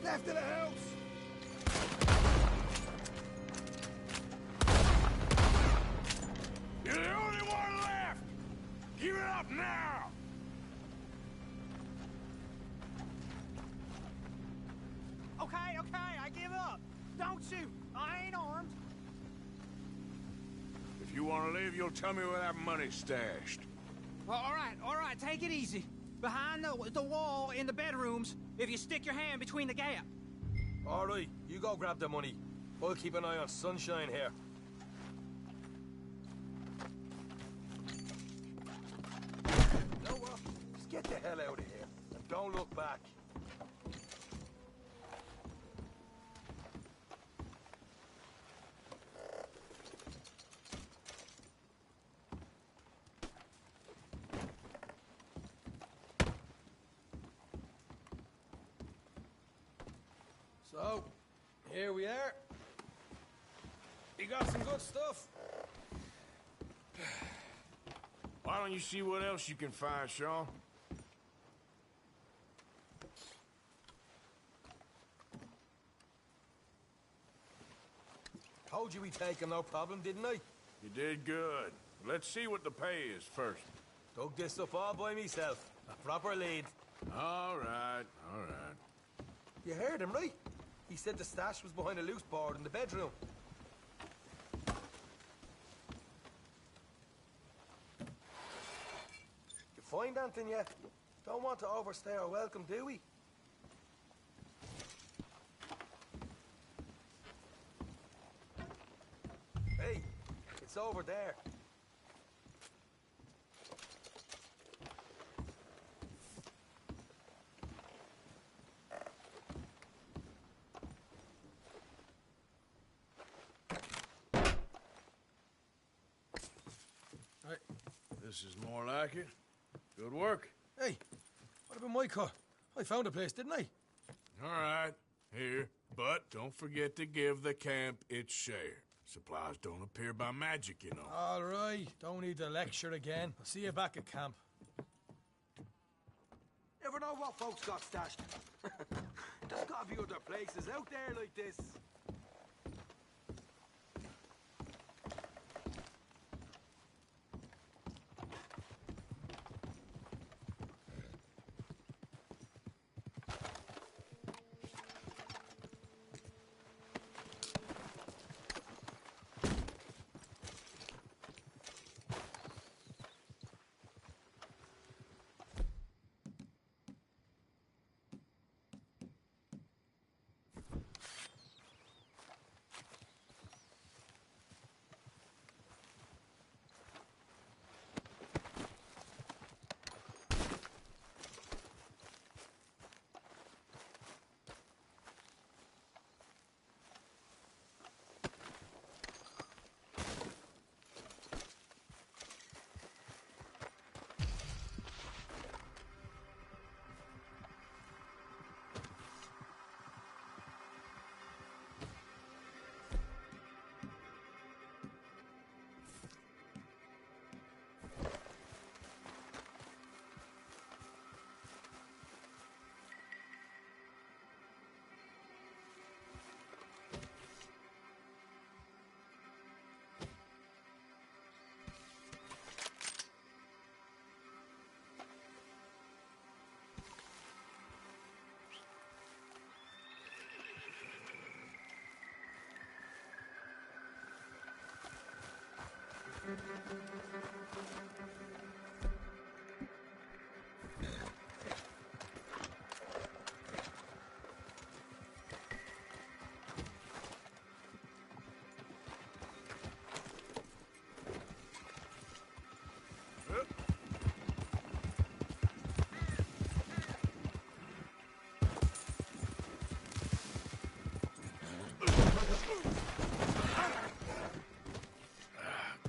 Left of the house! You're the only one left! Give it up now! Okay, I give up. Don't shoot. I ain't armed. If you want to leave, you'll tell me where that money's stashed. Well, all right, take it easy. Behind the wall in the bedrooms, if you stick your hand between the gap. All right, you go grab the money. I'll keep an eye on Sunshine here. You know what? Just get the hell out of here and don't look back. So, here we are. You got some good stuff. Why don't you see what else you can find, Sean? Told you we'd take him, no problem, didn't I? You did good. Let's see what the pay is first. Dug this up all by myself. A proper lead. All right, all right. You heard him, right? He said the stash was behind a loose board in the bedroom. You find anything yet? Don't want to overstay our welcome, do we? Hey, it's over there. This is more like it. Good work. Hey, What about my cut? I found a place, didn't I? All right, here. But don't forget to give the camp its share. Supplies don't appear by magic, you know. All right, don't need to lecture again. I'll see you back at camp. Never know what folks got stashed. There's gotta be other places out there like this.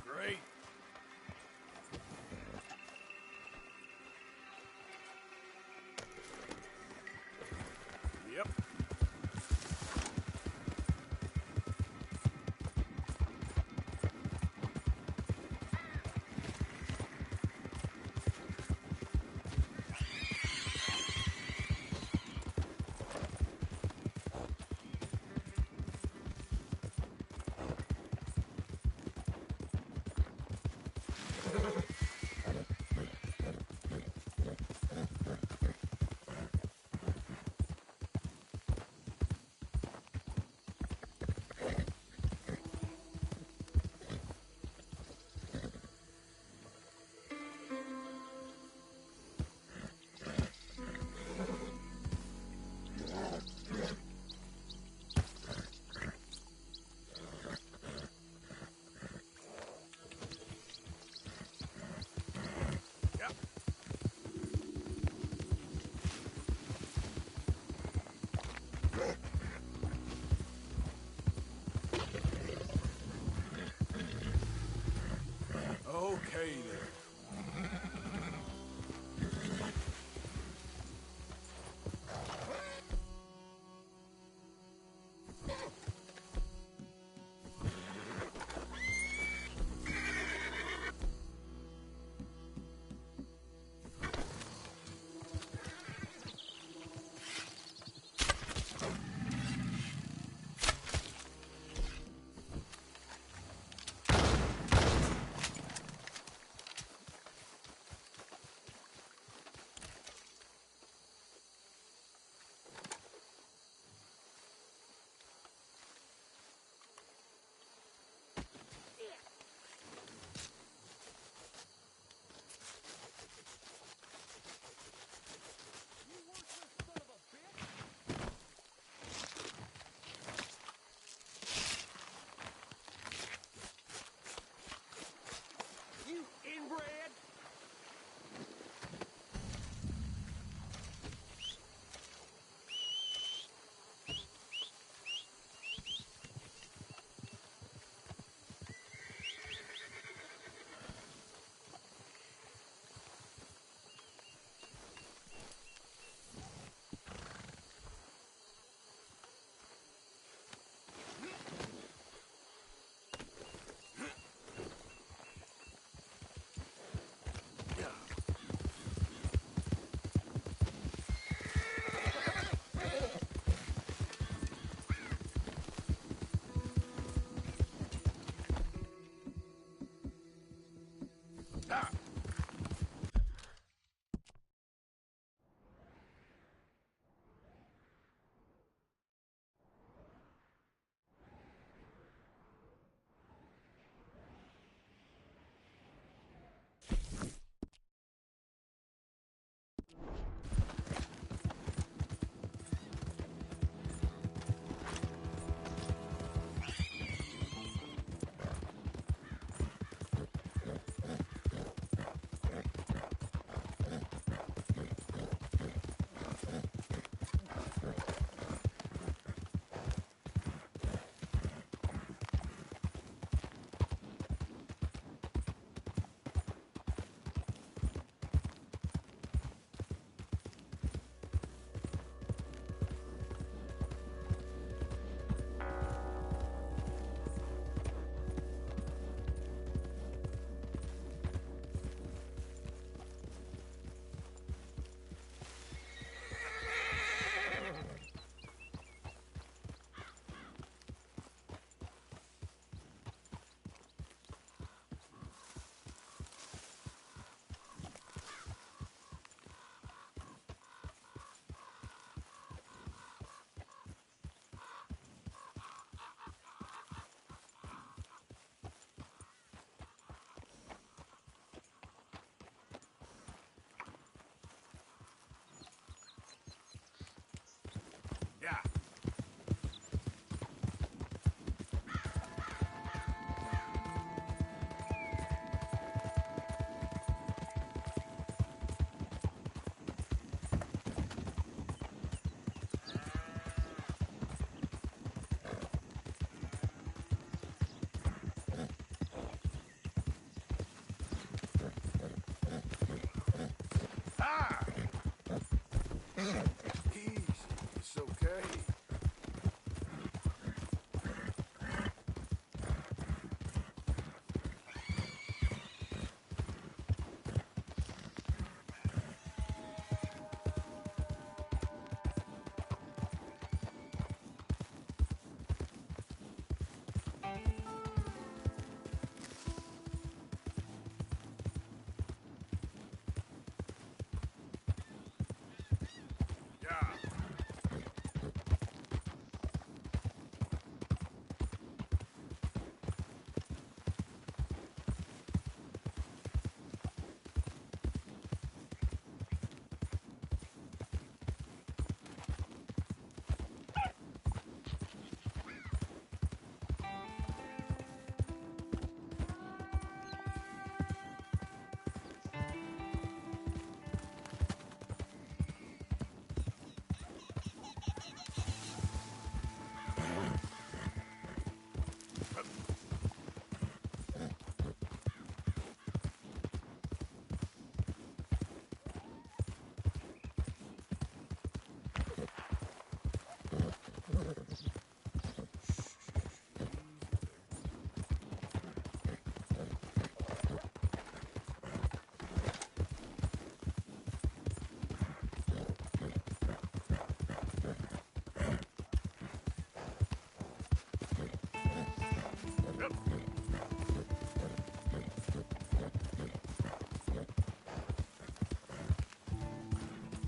Great. Yeah. Ah! Easy. It's okay.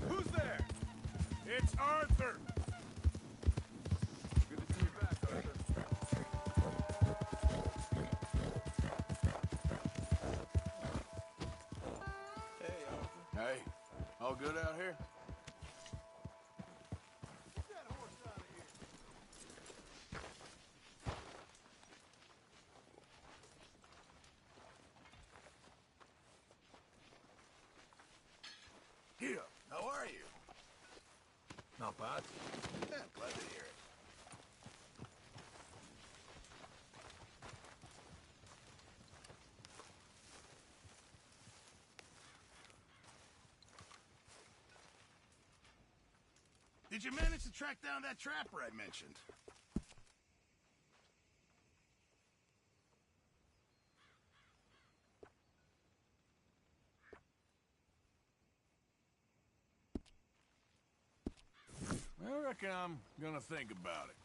Who's there? It's Arthur. Good to see you back, Arthur. Hey, Arthur. Hey, all good out here? Get that horse out of here. Here, how are you? Not bad. Yeah, glad to hear it. Did you manage to track down that trapper I mentioned? I reckon I'm gonna think about it.